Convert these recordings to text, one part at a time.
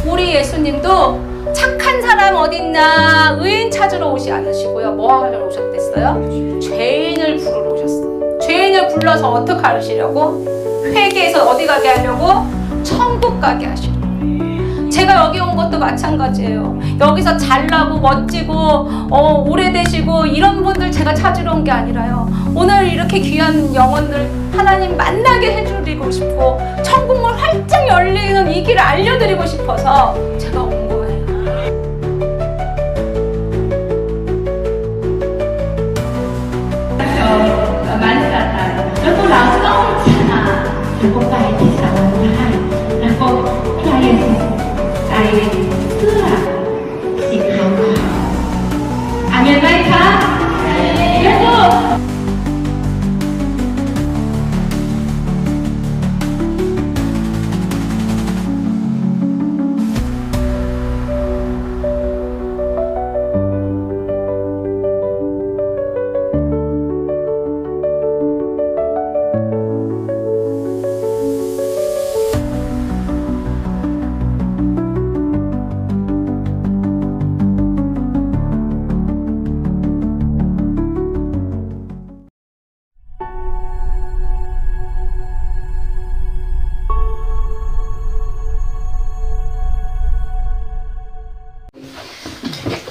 우리 예수님도 착한 사람 어딨나 의인 찾으러 오지 않으시고요. 뭐 하러 오셨댔어요? 죄인을 부르러 오셨어요. 죄인을 불러서 어떻게 하시려고? 회개해서 어디 가게 하려고? 천국 가게 하시려고. 제가 여기 온 것도 마찬가지예요. 여기서 잘나고 멋지고 오래되시고 이런 분들 제가 찾으러 온 게 아니라요. 오늘 이렇게 귀한 영혼들 하나님 만나게 해드리고 싶고 천국문 활짝 열리는 이 길을 알려드리고 싶어서 제가 온 거예요.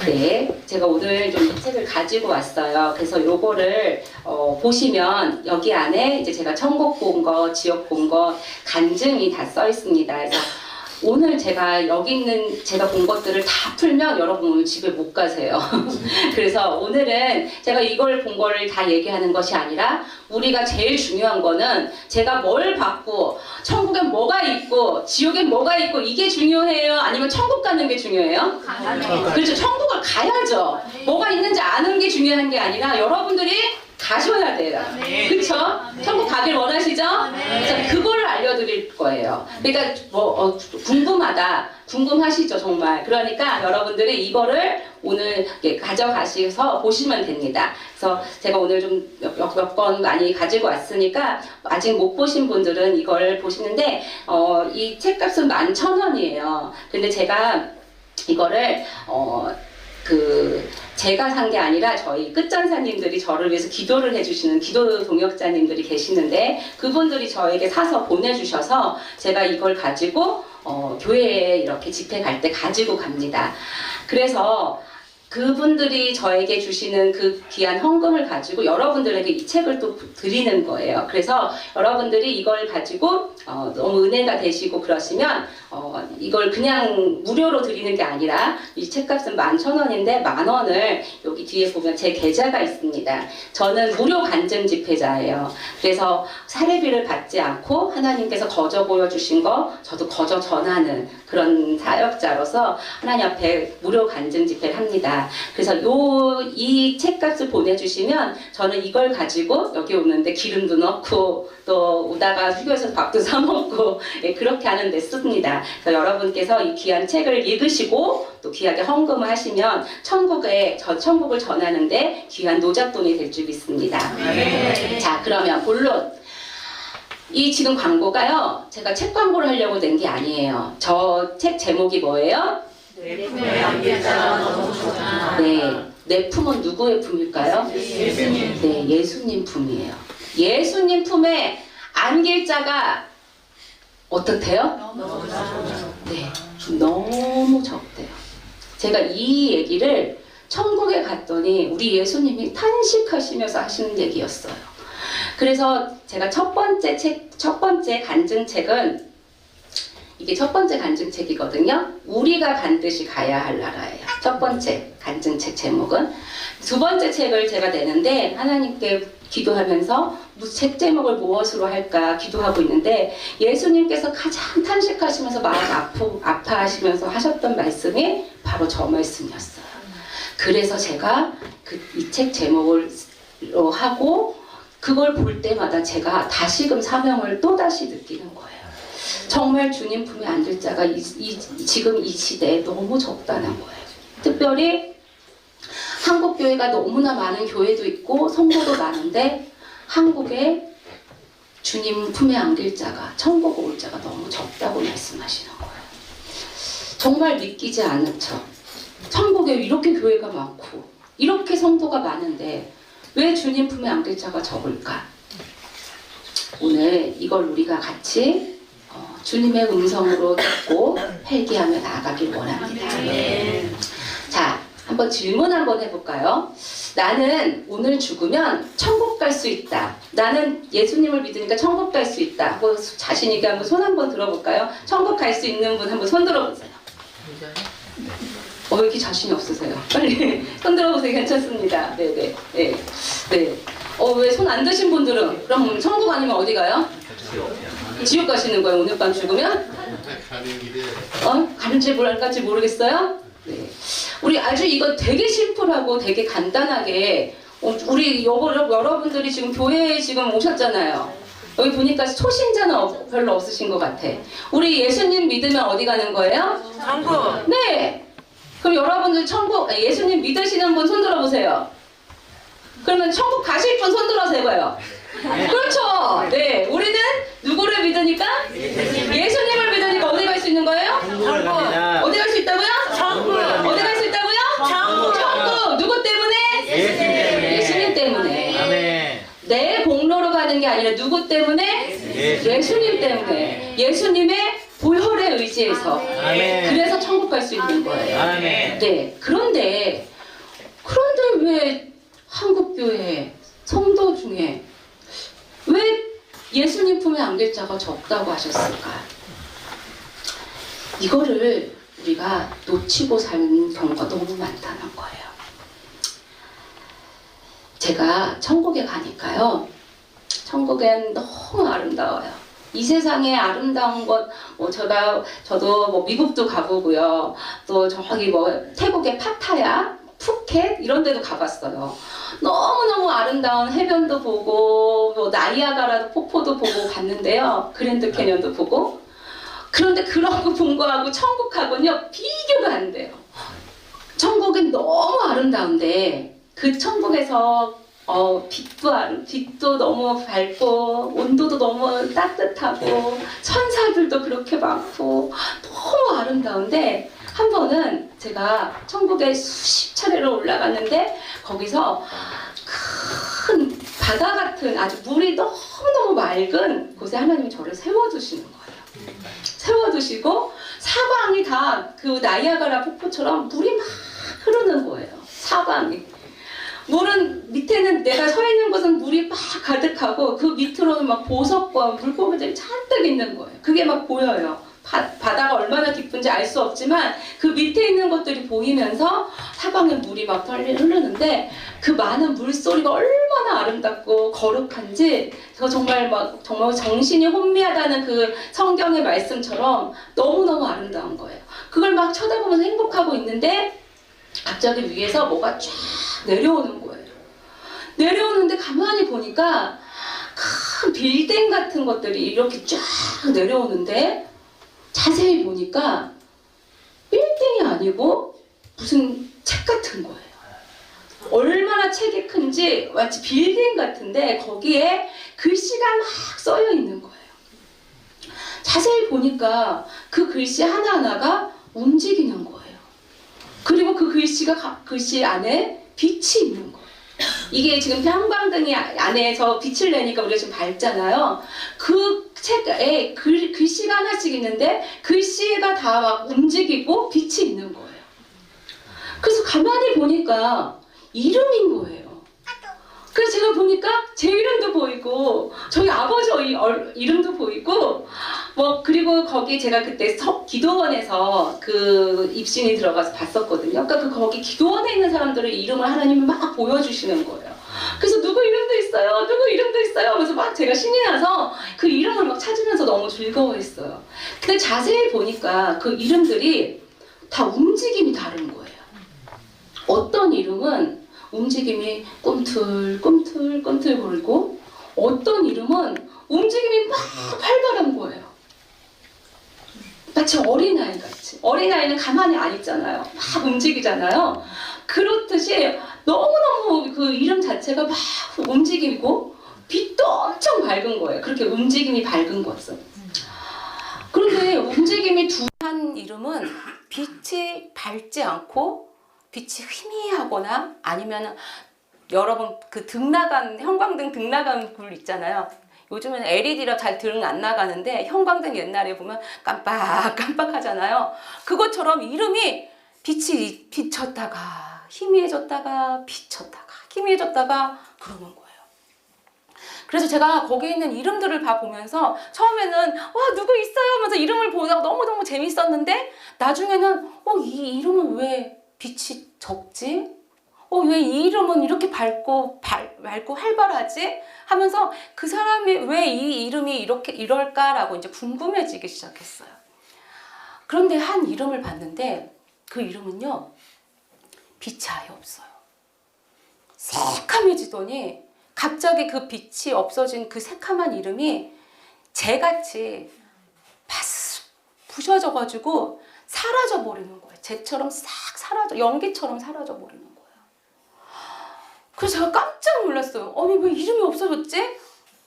네, 제가 오늘 좀 이 책을 가지고 왔어요. 그래서 요거를 보시면 여기 안에 이제 제가 천국 본 거, 지옥 본 거 간증이 다 써 있습니다. 그래서 오늘 제가 여기 있는 제가 본 것들을 다 풀면 여러분 오늘 집에 못 가세요. 그래서 오늘은 제가 이걸 본 거를 다 얘기하는 것이 아니라 우리가 제일 중요한 거는 제가 뭘 받고 천국엔 뭐가 있고 지옥엔 뭐가 있고 이게 중요해요? 아니면 천국 가는 게 중요해요? 그렇죠. 천국을 가야죠. 뭐가 있는지 아는 게 중요한 게 아니라 여러분들이 가셔야 돼요. 그렇죠? 천국 가길 원하시죠? 그래서 그걸 알려드릴 거예요. 그러니까 궁금하시죠 정말. 그러니까 여러분들이 이거를 오늘 가져가셔서 보시면 됩니다. 그래서 제가 오늘 좀 몇 권 많이 가지고 왔으니까 아직 못 보신 분들은 이걸 보시는데 이 책값은 11,000원이에요. 근데 제가 이거를 제가 산 게 아니라 저희 끝전사님들이 저를 위해서 기도를 해주시는 기도 동역자님들이 계시는데 그분들이 저에게 사서 보내주셔서 제가 이걸 가지고 교회에 이렇게 집회 갈 때 가지고 갑니다. 그래서 그분들이 저에게 주시는 그 귀한 헌금을 가지고 여러분들에게 이 책을 또 드리는 거예요. 그래서 여러분들이 이걸 가지고 너무 은혜가 되시고 그러시면 이걸 그냥 무료로 드리는 게 아니라 이 책값은 11,000원인데 10,000원을 여기 뒤에 보면 제 계좌가 있습니다. 저는 무료 간증 집회자예요. 그래서 사례비를 받지 않고 하나님께서 거저 보여주신 거 저도 거저 전하는 그런 사역자로서 하나님 앞에 무료 간증 집회를 합니다. 그래서 이 책값을 보내주시면 저는 이걸 가지고 여기 오는데 기름도 넣고 또 오다가 휴게소에서 밥도 사 먹고 그렇게 하는 데 씁니다. 그래서 여러분께서 이 귀한 책을 읽으시고 또 귀하게 헌금을 하시면 천국을 전하는데 귀한 노잣돈이 될 줄 믿습니다. 자, 그러면 본론. 이 지금 광고가요, 제가 책 광고를 하려고 낸 게 아니에요. 저 책 제목이 뭐예요? 내 품에 안길자가 너무 좋다. 네, 내 품은 누구의 품일까요? 예수님. 네, 예수님 품이에요. 예수님 품에 안길 자가 어떻대요? 너무 적대요. 네, 너무 적대요. 제가 이 얘기를 천국에 갔더니 우리 예수님이 탄식하시면서 하시는 얘기였어요. 그래서 제가 첫 번째 간증책은 이게 첫 번째 간증책이거든요. 우리가 반드시 가야 할 나라예요. 첫 번째 간증책 제목은. 두 번째 책을 제가 내는데 하나님께 기도하면서 책 제목을 무엇으로 할까 기도하고 있는데 예수님께서 가장 탄식하시면서 마음 아파하시면서 하셨던 말씀이 바로 저 말씀이었어요. 그래서 제가 이 책 제목을 하고 그걸 볼 때마다 제가 다시금 사명을 또다시 느끼는 거예요. 정말 주님 품에 앉을 자가 지금 이 시대에 너무 적다는 거예요. 특별히 한국교회가 너무나 많은 교회도 있고 성도도 많은데 한국에 주님 품에 안길 자가 천국 올 자가 너무 적다고 말씀하시는 거예요. 정말 믿기지 않는 척. 천국에 이렇게 교회가 많고 이렇게 성도가 많은데 왜 주님 품에 안길 자가 적을까? 오늘 이걸 우리가 같이 주님의 음성으로 듣고 회개하며 나아가길 원합니다. 자, 한번 질문 한번 해볼까요? 나는 오늘 죽으면 천국 갈 수 있다. 나는 예수님을 믿으니까 천국 갈 수 있다. 하고 자신 있게 한번 손 한번 들어볼까요? 천국 갈 수 있는 분 한번 손 들어보세요. 왜 이렇게 자신이 없으세요? 빨리 손 들어보세요. 괜찮습니다. 네네. 네. 네. 왜 손 안 드신 분들은 그럼 천국 아니면 어디 가요? 지옥 가시는 거예요. 오늘 밤 죽으면? 가는 줄 갈지 모르겠어요? 네. 우리 아주 이거 되게 심플하고 되게 간단하게 우리 여러분들이 지금 교회에 지금 오셨잖아요. 여기 보니까 초신자는 별로 없으신 것 같아. 우리 예수님 믿으면 어디 가는 거예요? 천국. 네. 그럼 여러분들 예수님 믿으시는 분 손 들어보세요. 그러면 천국 가실 분 손 들어서 해봐요. 그렇죠. 네. 우리는 누구를 믿으니까? 예수님을 믿으니까 어디 갈 수 있는 거예요? 천국. 어디 갈 수 있다고요? 천국. 어디 갈 수 있다고요? 천국. 천국. 누구 때문에? 예수님 때문에. 아멘. 내 공로로 가는 게 아니라 누구 때문에? 예수님 때문에. 예수님의 보혈의 의지에서. 아멘. 그래서 천국 갈 수 있는 거예요. 아멘. 네. 그런데 왜 한국교회 성도 중에 왜 예수님 품에 안길 자가 적다고 하셨을까? 이거를 우리가 놓치고 사는 경우가 너무 많다는 거예요. 제가 천국에 가니까요. 천국엔 너무 아름다워요. 이 세상에 아름다운 것, 저도 미국도 가보고요. 또 저기 태국의 파타야, 푸켓 이런 데도 가봤어요. 너무너무 아름다운 해변도 보고 나이아가라 폭포도 보고 갔는데요. 그랜드 캐년도 보고. 그런데 그런 거 본 거하고 천국하고는요 비교가 안 돼요. 천국은 너무 아름다운데 그 천국에서 빛도 너무 밝고 온도도 너무 따뜻하고 천사들도 그렇게 많고 너무 아름다운데 한 번은 제가 천국에 수십 차례를 올라갔는데 거기서 큰 바다 같은 아주 물이 너무너무 맑은 곳에 하나님이 저를 세워두시는 거예요. 세워두시고 사방이 다 그 나이아가라 폭포처럼 물이 막 흐르는 거예요. 사방이. 물은 밑에는 내가 서 있는 곳은 물이 막 가득하고 그 밑으로는 막 보석과 물고기들이 잔뜩 있는 거예요. 그게 막 보여요. 바다가 얼마나 깊은지 알 수 없지만 그 밑에 있는 것들이 보이면서 사방에 물이 막 흐르는데 그 많은 물소리가 얼마나 아름답고 거룩한지 제가 정말 정신이 혼미하다는 그 성경의 말씀처럼 너무너무 아름다운 거예요. 그걸 막 쳐다보면서 행복하고 있는데 갑자기 위에서 뭐가 쫙 내려오는 거예요. 내려오는데 가만히 보니까 큰 빌딩 같은 것들이 이렇게 쫙 내려오는데 자세히 보니까 빌딩이 아니고 무슨 책 같은 거예요. 얼마나 책이 큰지 마치 빌딩 같은데 거기에 글씨가 막 써여 있는 거예요. 자세히 보니까 그 글씨 하나하나가 움직이는 거예요. 그리고 그 글씨 안에 빛이 있는 거예요. 이게 지금 형광등이 안에서 빛을 내니까 우리가 지금 밝잖아요. 그 책에 글씨가 하나씩 있는데 글씨가 다 막 움직이고 빛이 있는 거예요. 그래서 가만히 보니까 이름인 거예요. 그래서 제가 보니까 제 이름도 보이고 저희 아버지 이름도 보이고 그리고 거기 제가 그때 기도원에서 그 입신이 들어가서 봤었거든요. 그러니까 거기 기도원에 있는 사람들의 이름을 하나님이 막 보여주시는 거예요. 그래서 누구 이름도 있어요, 누구 이름도 있어요 하면서 막 제가 신이 나서 그 이름을 막 찾으면서 너무 즐거워했어요. 근데 자세히 보니까 그 이름들이 다 움직임이 다른 거예요. 어떤 이름은 움직임이 꿈틀꿈틀 거리고 어떤 이름은 움직임이 막 활발한 거예요. 마치 어린아이 같이. 어린아이는 가만히 안 있잖아요. 막 움직이잖아요. 그렇듯이 너무너무 그 이름 자체가 막 움직이고 빛도 엄청 밝은 거예요. 그렇게 움직임이 밝은 것은. 그런데 움직임이 한 이름은 빛이 밝지 않고 빛이 희미하거나 아니면 여러분 그 등 나간 형광등 등 나간 불 있잖아요. 요즘은 LED라 잘 등 안 나가는데 형광등 옛날에 보면 깜빡깜빡하잖아요. 그것처럼 이름이 빛이 비쳤다가 희미해졌다가 비쳤다가 희미해졌다가 그러는 거예요. 그래서 제가 거기에 있는 이름들을 다 보면서 처음에는 와 누구 있어요 하면서 이름을 보다가 너무너무 재밌었는데 나중에는 이 이름은 왜 빛이 적지? 왜 이 이름은 이렇게 밝고 활발하지? 하면서 그 사람이 왜 이 이름이 이럴까라고 이제 궁금해지기 시작했어요. 그런데 한 이름을 봤는데 그 이름은요 빛이 아예 없어요. 새카매지더니 갑자기 그 빛이 없어진 그 새카만 이름이 재같이 바스 부셔져가지고 사라져버리는 거예요. 재처럼 싹 사라져, 연기처럼 사라져버리는 거예요. 그래서 제가 깜짝 놀랐어요. 아니 왜 이름이 없어졌지?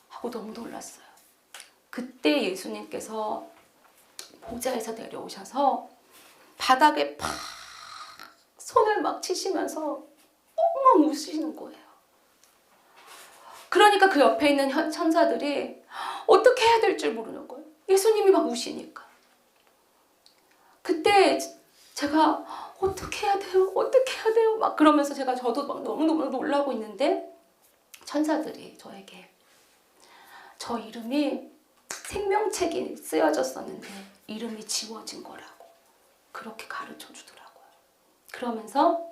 하고 너무 놀랐어요. 그때 예수님께서 보좌에서 내려오셔서 바닥에 팍 손을 막 치시면서 엉엉 우시는 거예요. 그러니까 그 옆에 있는 천사들이 어떻게 해야 될 줄 모르는 거예요. 예수님이 막 우시니까. 그때 제가 어떻게 해야 돼요? 어떻게 해야 돼요? 막 그러면서 저도 막 너무너무 놀라고 있는데 천사들이 저에게 저 이름이 생명책이 쓰여졌었는데 이름이 지워진 거라고 그렇게 가르쳐 주더라고요. 그러면서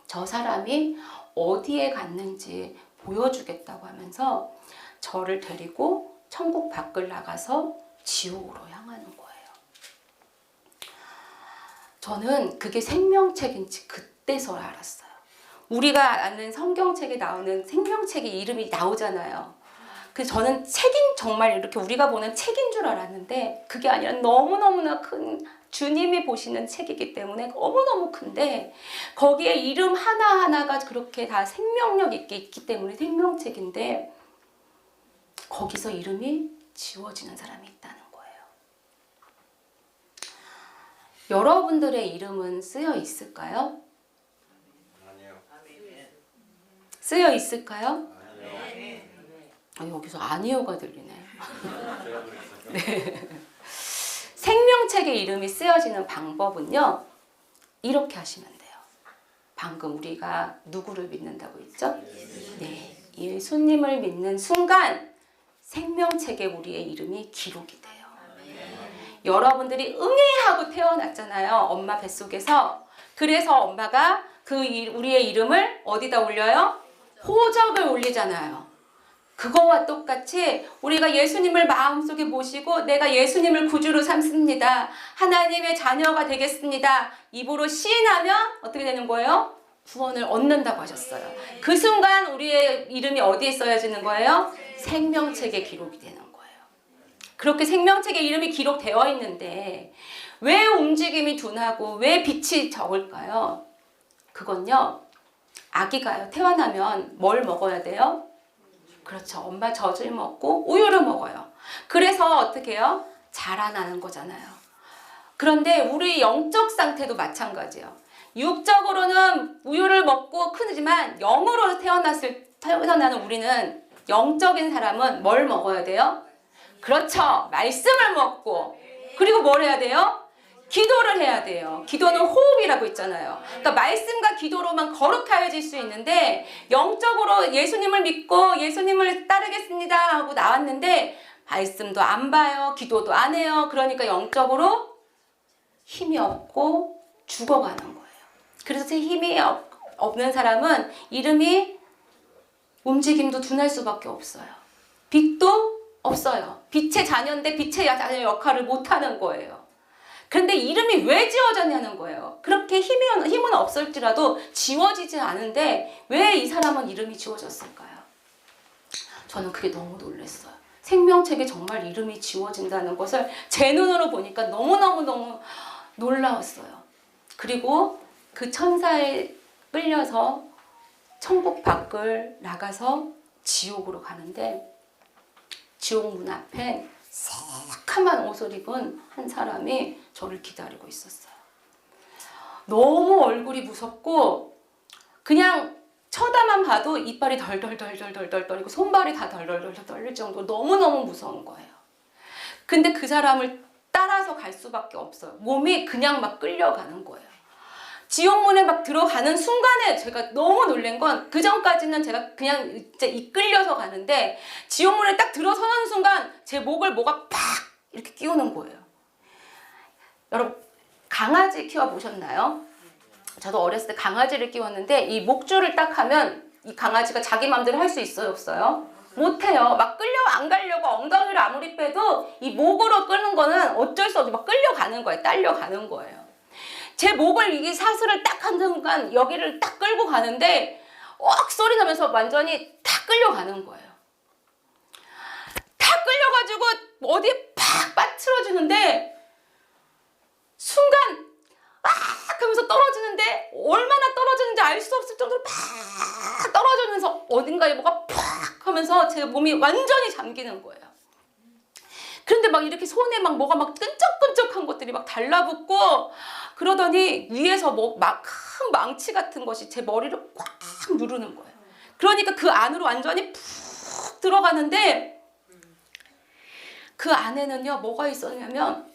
저 사람이 어디에 갔는지 보여주겠다고 하면서 저를 데리고 천국 밖을 나가서 지옥으로 향하는 거예요. 저는 그게 생명책인지 그때서야 알았어요. 우리가 아는 성경책에 나오는 생명책의 이름이 나오잖아요. 그래서 저는 책인 정말 이렇게 우리가 보는 책인 줄 알았는데 그게 아니라 너무너무나 큰 주님이 보시는 책이기 때문에 너무너무 큰데 거기에 이름 하나하나가 그렇게 다 생명력 있게 있기 때문에 생명책인데 거기서 이름이 지워지는 사람이 있다는 거예요. 여러분들의 이름은 쓰여 있을까요? 아니요. 쓰여 있을까요? 아니요. 여기서 아니요가 들리네. 제가 그랬어요. 네. 생명책의 이름이 쓰여지는 방법은요. 이렇게 하시면 돼요. 방금 우리가 누구를 믿는다고 했죠? 네. 예수님을 믿는 순간 생명책에 우리의 이름이 기록이 돼요. 여러분들이 응애하고 태어났잖아요. 엄마 뱃속에서. 그래서 엄마가 우리의 이름을 어디다 올려요? 호적을 올리잖아요. 그거와 똑같이 우리가 예수님을 마음속에 모시고 내가 예수님을 구주로 삼습니다. 하나님의 자녀가 되겠습니다. 입으로 시인하면 어떻게 되는 거예요? 구원을 얻는다고 하셨어요. 그 순간 우리의 이름이 어디에 써야지는 거예요? 생명책에 기록이 되는 거예요. 그렇게 생명책에 이름이 기록되어 있는데 왜 움직임이 둔하고 왜 빛이 적을까요? 그건요. 아기가요. 태어나면 뭘 먹어야 돼요? 그렇죠. 엄마 젖을 먹고 우유를 먹어요. 그래서 어떻게 해요? 자라나는 거잖아요. 그런데 우리 영적 상태도 마찬가지예요. 육적으로는 우유를 먹고 크지만 영으로 태어나는 우리는 영적인 사람은 뭘 먹어야 돼요? 그렇죠. 말씀을 먹고 그리고 뭘 해야 돼요? 기도를 해야 돼요. 기도는 호흡이라고 있잖아요. 그러니까 말씀과 기도로만 거룩해질 수 있는데 영적으로 예수님을 믿고 예수님을 따르겠습니다 하고 나왔는데 말씀도 안 봐요. 기도도 안 해요. 그러니까 영적으로 힘이 없고 죽어가는 거예요. 그래서 힘이 없는 사람은 이름이 움직임도 둔할 수밖에 없어요. 빛도 없어요. 빛의 자녀인데 빛의 자녀 역할을 못하는 거예요. 그런데 이름이 왜 지워졌냐는 거예요. 그렇게 힘은 없을지라도 지워지지 않은데 왜 이 사람은 이름이 지워졌을까요? 저는 그게 너무 놀랐어요. 생명책에 정말 이름이 지워진다는 것을 제 눈으로 보니까 너무너무 놀라웠어요. 그리고 그 천사에 끌려서 천국 밖을 나가서 지옥으로 가는데 지옥 문 앞에 새카만 옷을 입은 한 사람이 저를 기다리고 있었어요. 너무 얼굴이 무섭고 그냥 쳐다만 봐도 이빨이 덜덜덜덜덜 떨리고 손발이 다 덜덜덜 떨릴 정도로 너무너무 무서운 거예요. 근데 그 사람을 따라서 갈 수밖에 없어요. 몸이 그냥 막 끌려가는 거예요. 지옥문에 막 들어가는 순간에 제가 너무 놀란 건 그 전까지는 제가 그냥 이제 이끌려서 가는데 지옥문에 딱 들어서는 순간 제 목을 뭐가 팍 이렇게 끼우는 거예요. 여러분 강아지 키워보셨나요? 저도 어렸을 때 강아지를 키웠는데 이 목줄을 딱 하면 이 강아지가 자기 마음대로 할 수 있어요? 없어요? 못해요. 막 끌려 안 가려고 엉덩이를 아무리 빼도 이 목으로 끄는 거는 어쩔 수 없이 막 끌려가는 거예요. 딸려가는 거예요. 제 목을 이 사슬을 딱 한 순간 여기를 딱 끌고 가는데 소리 나면서 완전히 다 끌려가는 거예요. 다 끌려가지고 어디에 팍 빠트려지는데 순간 하면서 떨어지는데 얼마나 떨어지는지 알 수 없을 정도로 팍 떨어지면서 어딘가에 뭐가 팍 하면서 제 몸이 완전히 잠기는 거예요. 그런데 막 이렇게 손에 막 뭐가 막 끈적끈적한 것들이 막 달라붙고 그러더니 위에서 뭐 막 큰 망치 같은 것이 제 머리를 꽉 누르는 거예요. 그러니까 그 안으로 완전히 푹 들어가는데 그 안에는요 뭐가 있었냐면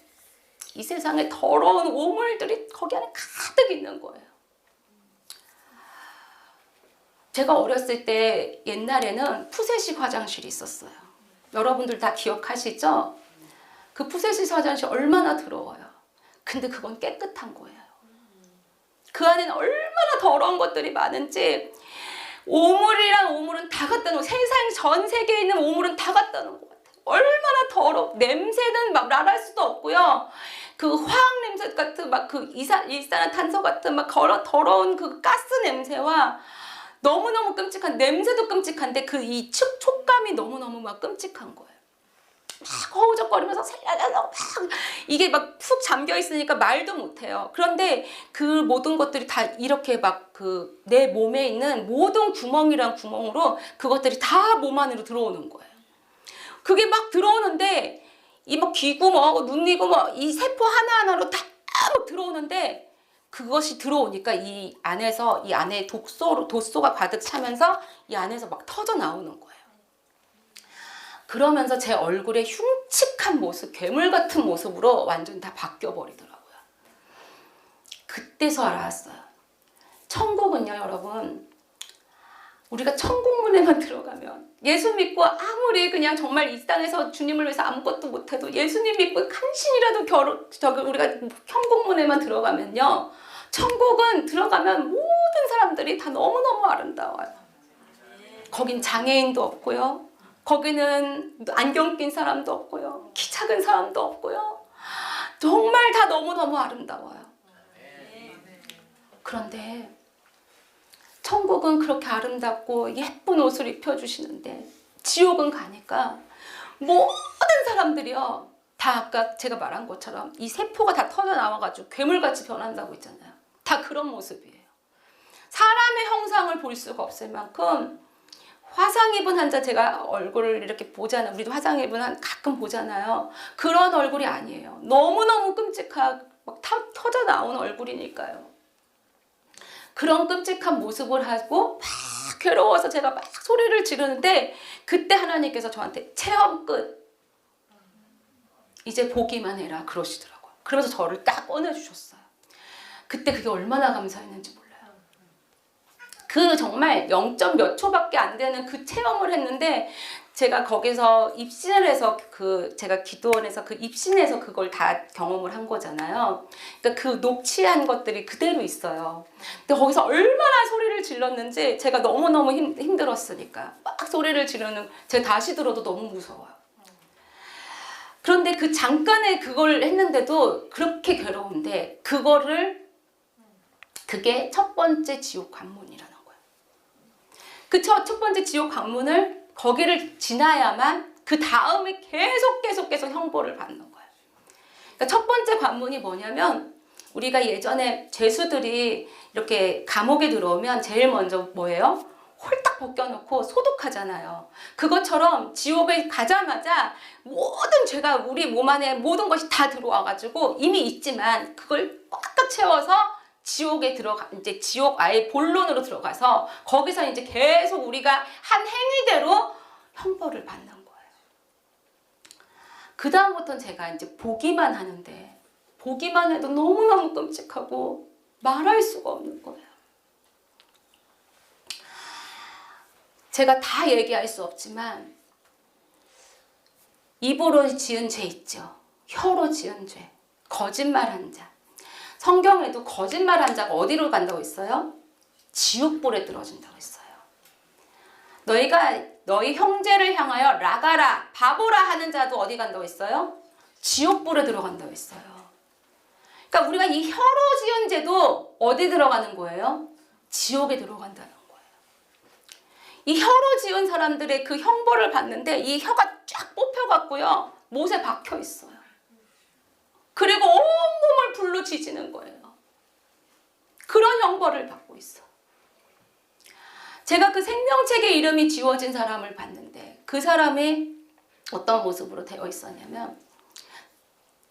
이 세상에 더러운 오물들이 거기 안에 가득 있는 거예요. 제가 어렸을 때 옛날에는 푸세식 화장실이 있었어요. 여러분들 다 기억하시죠? 그 푸세식 화장실 얼마나 더러워요. 근데 그건 깨끗한 거예요. 그 안에는 얼마나 더러운 것들이 많은지 오물이란 오물은 다 갖다 놓은 세상 전 세계에 있는 오물은 다 갖다 놓은 것 같아요. 얼마나 냄새는 막 말할 수도 없고요. 그 화학 냄새 같은 막 그 일산화탄소 같은 막 더러운 그 가스 냄새와 너무너무 끔찍한 냄새도 끔찍한데 그 이 촉감이 너무너무 막 끔찍한 거예요. 막 허우적거리면서 살려서 막 이게 막 푹 잠겨 있으니까 말도 못해요. 그런데 그 모든 것들이 다 이렇게 막 그 내 몸에 있는 모든 구멍이란 구멍으로 그것들이 다 몸 안으로 들어오는 거예요. 그게 막 들어오는데 이 막 귀고 뭐 눈이고 뭐 이 세포 하나하나로 다 막 들어오는데 그것이 들어오니까 이 안에 독소가 가득 차면서 이 안에서 막 터져 나오는 거예요. 그러면서 제 얼굴의 흉측한 모습, 괴물 같은 모습으로 완전히 다 바뀌어 버리더라고요. 그때서 알았어요. 천국은요, 여러분. 우리가 천국문에만 들어가면 예수 믿고 아무리 그냥 정말 이 땅에서 주님을 위해서 아무것도 못해도 예수님 믿고 간신이라도 우리가 천국문에만 들어가면요. 천국은 들어가면 모든 사람들이 다 너무너무 아름다워요. 거긴 장애인도 없고요. 거기는 안경 낀 사람도 없고요. 키 작은 사람도 없고요. 정말 다 너무너무 아름다워요. 그런데 천국은 그렇게 아름답고 예쁜 옷을 입혀주시는데 지옥은 가니까 모든 사람들이요. 다 아까 제가 말한 것처럼 이 세포가 다 터져 나와가지고 괴물같이 변한다고 했잖아요. 다 그런 모습이에요. 사람의 형상을 볼 수가 없을 만큼 화상 입은 환자 제가 얼굴을 이렇게 보잖아요. 우리도 화상 입은 가끔 보잖아요. 그런 얼굴이 아니에요. 너무너무 끔찍하고 막 터져 나온 얼굴이니까요. 그런 끔찍한 모습을 하고 막 괴로워서 제가 막 소리를 지르는데 그때 하나님께서 저한테 체험 끝. 이제 보기만 해라 그러시더라고요. 그러면서 저를 딱 꺼내주셨어요. 그때 그게 얼마나 감사했는지 몰라요. 그 정말 0점 몇 초밖에 안 되는 그 체험을 했는데 제가 거기서 입신을 해서 제가 기도원에서 그 입신해서 그걸 다 경험을 한 거잖아요. 그러니까 그 녹취한 것들이 그대로 있어요. 근데 거기서 얼마나 소리를 질렀는지 제가 너무너무 힘들었으니까 막 소리를 지르는 제가 다시 들어도 너무 무서워요. 그런데 그 잠깐에 그걸 했는데도 그렇게 괴로운데 그게 첫 번째 지옥 관문이라는 거예요. 그 첫 번째 지옥 관문을 거기를 지나야만 그 다음에 계속 형벌을 받는 거예요. 그러니까 첫 번째 관문이 뭐냐면 우리가 예전에 죄수들이 이렇게 감옥에 들어오면 제일 먼저 뭐예요? 홀딱 벗겨놓고 소독하잖아요. 그것처럼 지옥에 가자마자 모든 죄가 우리 몸 안에 모든 것이 다 들어와가지고 이미 있지만 그걸 꽉꽉 채워서 지옥에 들어가, 이제 지옥 아예 본론으로 들어가서 거기서 이제 계속 우리가 한 행위대로 형벌을 받는 거예요. 그 다음부터는 제가 이제 보기만 하는데 보기만 해도 너무너무 끔찍하고 말할 수가 없는 거예요. 제가 다 얘기할 수 없지만 입으로 지은 죄 있죠. 혀로 지은 죄, 거짓말한 자. 성경에도 거짓말한 자가 어디로 간다고 했어요? 지옥불에 떨어진다고 했어요. 너희가 너희 형제를 향하여 라가라, 바보라 하는 자도 어디 간다고 했어요? 지옥불에 들어간다고 했어요. 그러니까 우리가 이 혀로 지은 죄도 어디 들어가는 거예요? 지옥에 들어간다는 거예요. 이 혀로 지은 사람들의 그 형벌을 받는데 이 혀가 쫙 뽑혀갖고요. 못에 박혀 있어요. 그리고 온몸을 불로 지지는 거예요. 그런 형벌을 받고 있어. 제가 그 생명책의 이름이 지워진 사람을 봤는데 그 사람이 어떤 모습으로 되어 있었냐면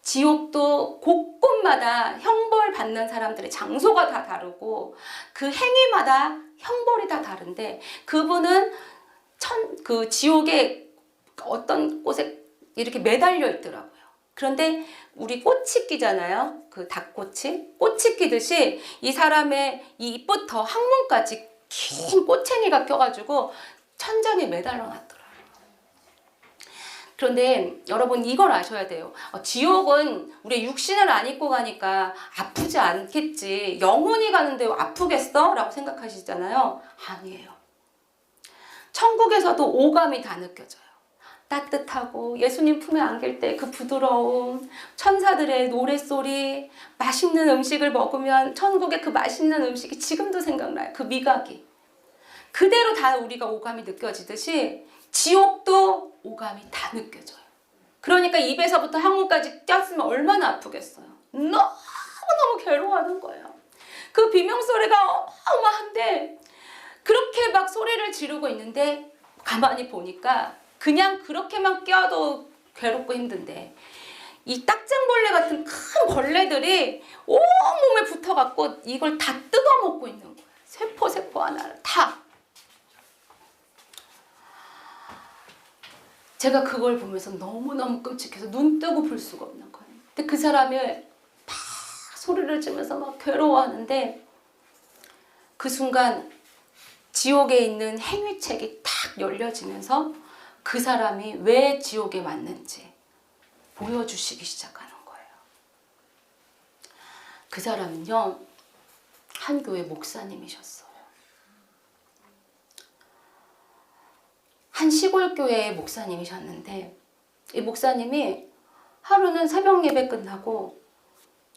지옥도 곳곳마다 형벌 받는 사람들의 장소가 다 다르고 그 행위마다 형벌이 다 다른데 그분은 그 지옥의 어떤 곳에 이렇게 매달려 있더라고요. 그런데 우리 꽃이 끼잖아요. 그 닭꽃이. 꽃이 끼듯이 이 사람의 이 입부터 항문까지 긴 꼬챙이가 껴가지고 천장에 매달려 놨더라고요. 그런데 여러분 이걸 아셔야 돼요. 지옥은 우리 육신을 안 입고 가니까 아프지 않겠지. 영혼이 가는데 아프겠어? 라고 생각하시잖아요. 아니에요. 천국에서도 오감이 다 느껴져요. 따뜻하고 예수님 품에 안길 때 그 부드러움, 천사들의 노랫소리, 맛있는 음식을 먹으면 천국의 그 맛있는 음식이 지금도 생각나요. 그 미각이. 그대로 다 우리가 오감이 느껴지듯이 지옥도 오감이 다 느껴져요. 그러니까 입에서부터 항문까지 꼈으면 얼마나 아프겠어요. 너무너무 괴로워하는 거예요. 그 비명소리가 어마어마한데 그렇게 막 소리를 지르고 있는데 가만히 보니까 그냥 그렇게만 껴도 괴롭고 힘든데 이 딱정벌레 같은 큰 벌레들이 온몸에 붙어갖고 이걸 다 뜯어먹고 있는 거예요. 세포 하나를 다. 제가 그걸 보면서 너무너무 끔찍해서 눈 뜨고 볼 수가 없는 거예요. 근데 그 사람이 막 소리를 지면서 막 괴로워하는데 그 순간 지옥에 있는 행위책이 탁 열려지면서 그 사람이 왜 지옥에 왔는지 보여주시기 시작하는 거예요. 그 사람은요, 한 교회 목사님이셨어요. 한 시골 교회의 목사님이셨는데 이 목사님이 하루는 새벽 예배 끝나고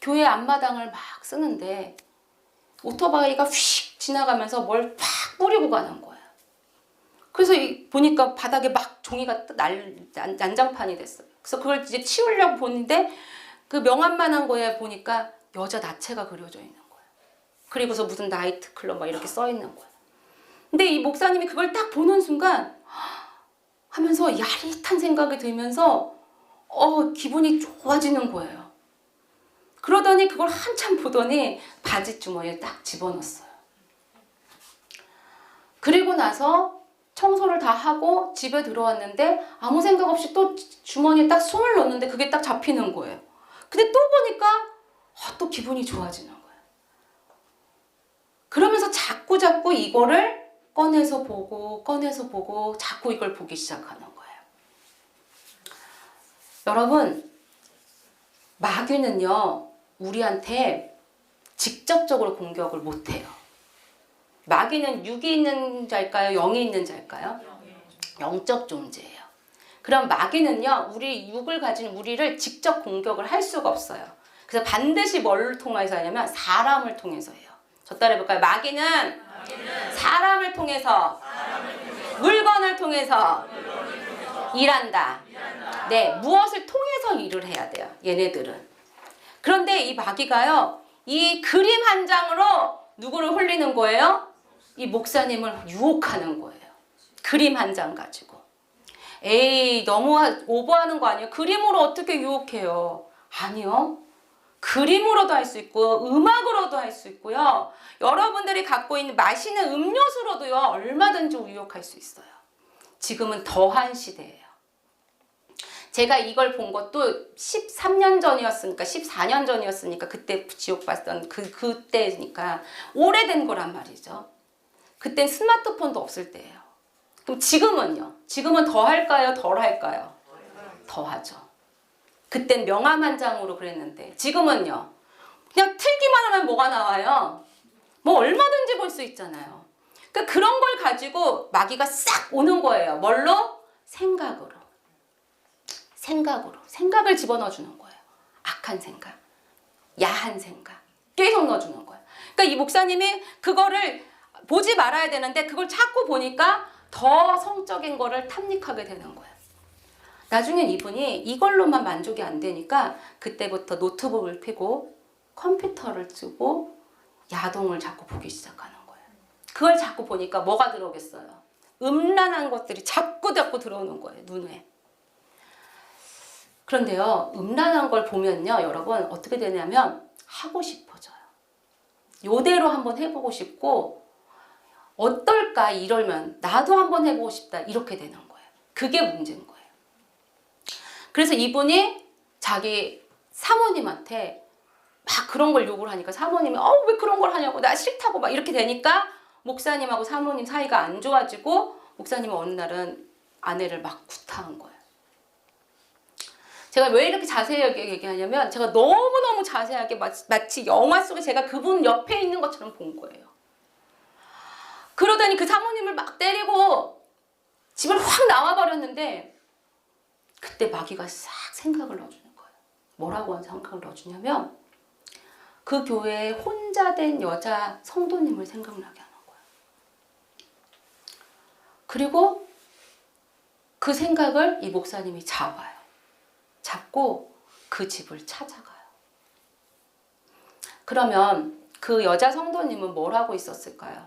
교회 앞마당을 막 쓰는데 오토바이가 휙 지나가면서 뭘 팍 뿌리고 가는 거예요. 그래서 보니까 바닥에 막 종이가 난장판이 됐어요. 그래서 그걸 이제 치우려고 보는데 그 명함만한 거에 보니까 여자 나체가 그려져 있는 거예요. 그리고서 무슨 나이트클럽 막 이렇게 써 있는 거예요. 근데 이 목사님이 그걸 딱 보는 순간 하면서 야릿한 생각이 들면서 기분이 좋아지는 거예요. 그러더니 그걸 한참 보더니 바지 주머니에 딱 집어넣었어요. 그리고 나서 청소를 다 하고 집에 들어왔는데 아무 생각 없이 또 주머니에 딱 손을 넣었는데 그게 딱 잡히는 거예요. 근데 또 보니까 또 기분이 좋아지는 거예요. 그러면서 자꾸 이거를 꺼내서 보고 자꾸 이걸 보기 시작하는 거예요. 여러분, 마귀는요, 우리한테 직접적으로 공격을 못해요. 마귀는 육이 있는 자일까요? 영이 있는 자일까요? 영적 존재예요. 그럼 마귀는요, 우리 육을 가진 우리를 직접 공격을 할 수가 없어요. 그래서 반드시 뭘 통해서 하냐면 사람을 통해서 해요. 저 따라해볼까요? 마귀는 사람을 통해서, 물건을 통해서 일한다. 네, 무엇을 통해서 일을 해야 돼요, 얘네들은. 그런데 이 마귀가요, 이 그림 한 장으로 누구를 홀리는 거예요? 이 목사님을 유혹하는 거예요. 그림 한 장 가지고. 에이, 너무 오버하는 거 아니에요? 그림으로 어떻게 유혹해요? 아니요. 그림으로도 할 수 있고 음악으로도 할 수 있고요. 여러분들이 갖고 있는 마시는 음료수로도요. 얼마든지 유혹할 수 있어요. 지금은 더한 시대예요. 제가 이걸 본 것도 13년 전이었으니까 14년 전이었으니까 그때 지옥봤던 그때니까 오래된 거란 말이죠. 그땐 스마트폰도 없을 때예요. 그럼 지금은요? 지금은 더 할까요? 덜 할까요? 더 하죠. 그땐 명함 한 장으로 그랬는데 지금은요? 그냥 틀기만 하면 뭐가 나와요? 뭐 얼마든지 볼 수 있잖아요. 그러니까 그런 걸 가지고 마귀가 싹 오는 거예요. 뭘로? 생각으로. 생각을 집어넣어 주는 거예요. 악한 생각, 야한 생각 계속 넣어주는 거예요. 그러니까 이 목사님이 그거를 보지 말아야 되는데 그걸 자꾸 보니까 더 성적인 거를 탐닉하게 되는 거예요. 나중엔 이분이 이걸로만 만족이 안 되니까 그때부터 노트북을 펴고 컴퓨터를 쓰고 야동을 자꾸 보기 시작하는 거예요. 그걸 자꾸 보니까 뭐가 들어오겠어요? 음란한 것들이 자꾸 들어오는 거예요. 눈에. 그런데요, 음란한 걸 보면요, 여러분 어떻게 되냐면 하고 싶어져요. 요대로 한번 해보고 싶고 어떨까 이러면 나도 한번 해보고 싶다 이렇게 되는 거예요. 그게 문제인 거예요. 그래서 이분이 자기 사모님한테 막 그런 걸 요구를 하니까 사모님이 왜 그런 걸 하냐고 나 싫다고 막 이렇게 되니까 목사님하고 사모님 사이가 안 좋아지고 목사님은 어느 날은 아내를 막 구타한 거예요. 제가 왜 이렇게 자세하게 얘기하냐면 제가 너무너무 자세하게 마치 영화 속에 제가 그분 옆에 있는 것처럼 본 거예요. 그러더니 그 사모님을 막 때리고 집을 확 나와버렸는데 그때 마귀가 싹 생각을 넣어주는 거예요. 뭐라고 생각을 넣어주냐면 그 교회에 혼자 된 여자 성도님을 생각나게 하는 거예요. 그리고 그 생각을 이 목사님이 잡아요. 잡고 그 집을 찾아가요. 그러면 그 여자 성도님은 뭘 하고 있었을까요?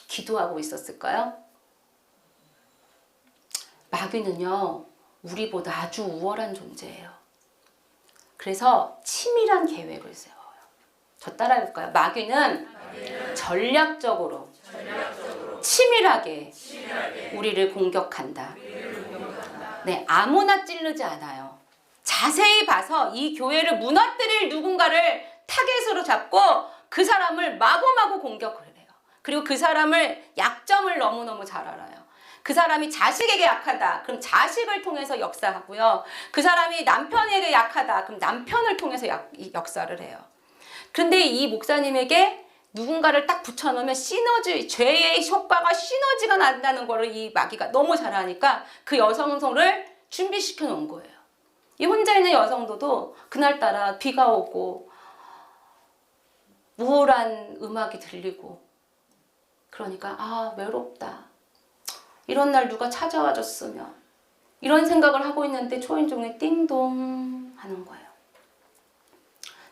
기도하고 있었을까요? 마귀는요, 우리보다 아주 우월한 존재예요. 그래서 치밀한 계획을 세워요. 저 따라해볼까요? 마귀는 전략적으로 치밀하게 우리를 공격한다. 네, 아무나 찌르지 않아요. 자세히 봐서 이 교회를 무너뜨릴 누군가를 타겟으로 잡고 그 사람을 마구마구 공격을 해요. 그리고 그 사람을 약점을 너무너무 잘 알아요. 그 사람이 자식에게 약하다. 그럼 자식을 통해서 역사하고요. 그 사람이 남편에게 약하다. 그럼 남편을 통해서 역사를 해요. 그런데 이 목사님에게 누군가를 딱 붙여놓으면 시너지, 죄의 효과가 시너지가 난다는 거를 이 마귀가 너무 잘 아니까 그 여성소를 준비시켜 놓은 거예요. 이 혼자 있는 여성도도 그날따라 비가 오고 우울한 음악이 들리고 그러니까 외롭다. 이런 날 누가 찾아와 줬으면 이런 생각을 하고 있는데 초인종에 띵동 하는 거예요.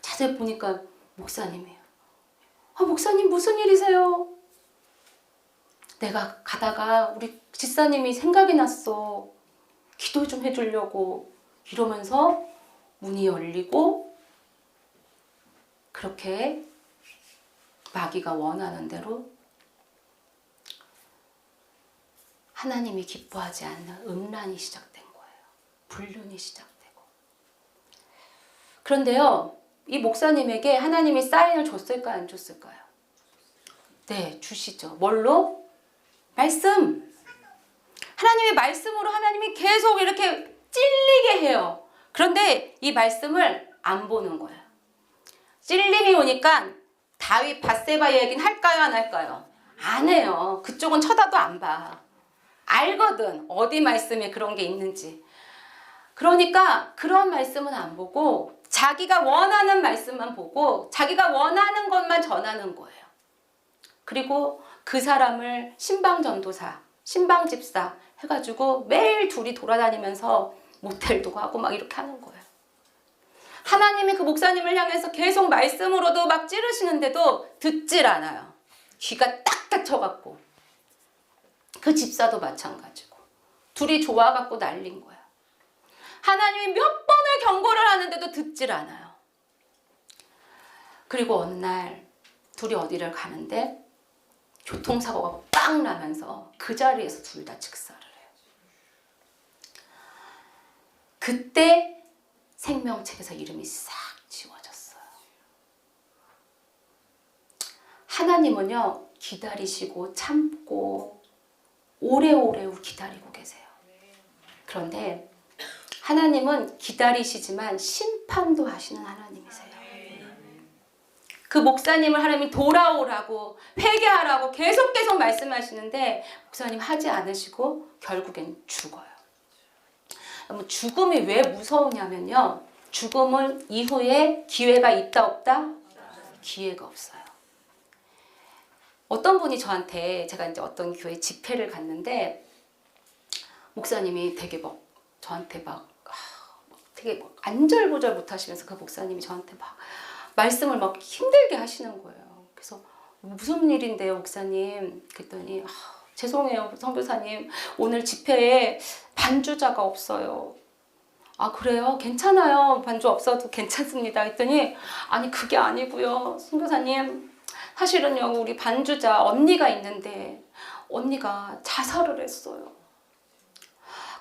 자세히 보니까 목사님이에요. 목사님 무슨 일이세요? 내가 가다가 우리 집사님이 생각이 났어. 기도 좀 해주려고 이러면서 문이 열리고 그렇게 마귀가 원하는 대로 하나님이 기뻐하지 않는 음란이 시작된 거예요. 불륜이 시작되고. 그런데요, 이 목사님에게 하나님이 사인을 줬을까요? 안 줬을까요? 네, 주시죠. 뭘로? 말씀. 하나님의 말씀으로 하나님이 계속 이렇게 찔리게 해요. 그런데 이 말씀을 안 보는 거예요. 찔림이 오니까 다윗 밧세바 얘기는 할까요? 안 할까요? 안 해요. 그쪽은 쳐다도 안 봐. 알거든. 어디 말씀에 그런 게 있는지. 그러니까 그런 말씀은 안 보고 자기가 원하는 말씀만 보고 자기가 원하는 것만 전하는 거예요. 그리고 그 사람을 신방전도사, 신방집사 해가지고 매일 둘이 돌아다니면서 모텔도 가고 막 이렇게 하는 거예요. 하나님이 그 목사님을 향해서 계속 말씀으로도 막 찌르시는데도 듣질 않아요. 귀가 딱 닫혀갖고 그 집사도 마찬가지고 둘이 좋아갖고 난린 거야. 하나님이 몇 번을 경고를 하는데도 듣질 않아요. 그리고 어느 날 둘이 어디를 가는데 교통사고가 빵 나면서 그 자리에서 둘 다 즉사를 해요. 그때 생명책에서 이름이 싹 지워졌어요. 하나님은요, 기다리시고 참고 오래오래 기다리고 계세요. 그런데 하나님은 기다리시지만 심판도 하시는 하나님이세요. 그 목사님을 하나님이 돌아오라고 회개하라고 계속 말씀하시는데 목사님 하지 않으시고 결국엔 죽어요. 죽음이 왜 무서우냐면요. 죽음은 이후에 기회가 있다 없다? 기회가 없어요. 어떤 분이 저한테 제가 이제 어떤 교회 집회를 갔는데 목사님이 되게 저한테 되게 안절부절 못하시면서 그 목사님이 저한테 말씀을 힘들게 하시는 거예요. 그래서 무슨 일인데요, 목사님? 그랬더니 죄송해요, 선교사님. 오늘 집회에 반주자가 없어요. 아, 그래요? 괜찮아요. 반주 없어도 괜찮습니다. 했더니 아니 그게 아니고요, 선교사님. 사실은요, 우리 반주자 언니가 있는데 언니가 자살을 했어요.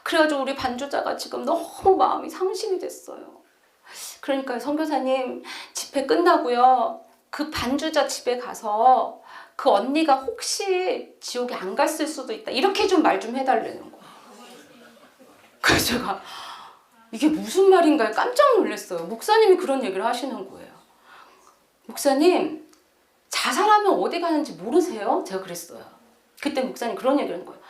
그래가지고 우리 반주자가 지금 너무 마음이 상심이 됐어요. 그러니까 선교사님 집회 끝나고요, 그 반주자 집에 가서 그 언니가 혹시 지옥에 안 갔을 수도 있다, 이렇게 좀 말 좀 해달라는 거예요. 그래서 제가 이게 무슨 말인가요? 깜짝 놀랐어요. 목사님이 그런 얘기를 하시는 거예요. 목사님, 자살하면 어디 가는지 모르세요? 제가 그랬어요. 그때 목사님 그런 얘기를 하는 거예요.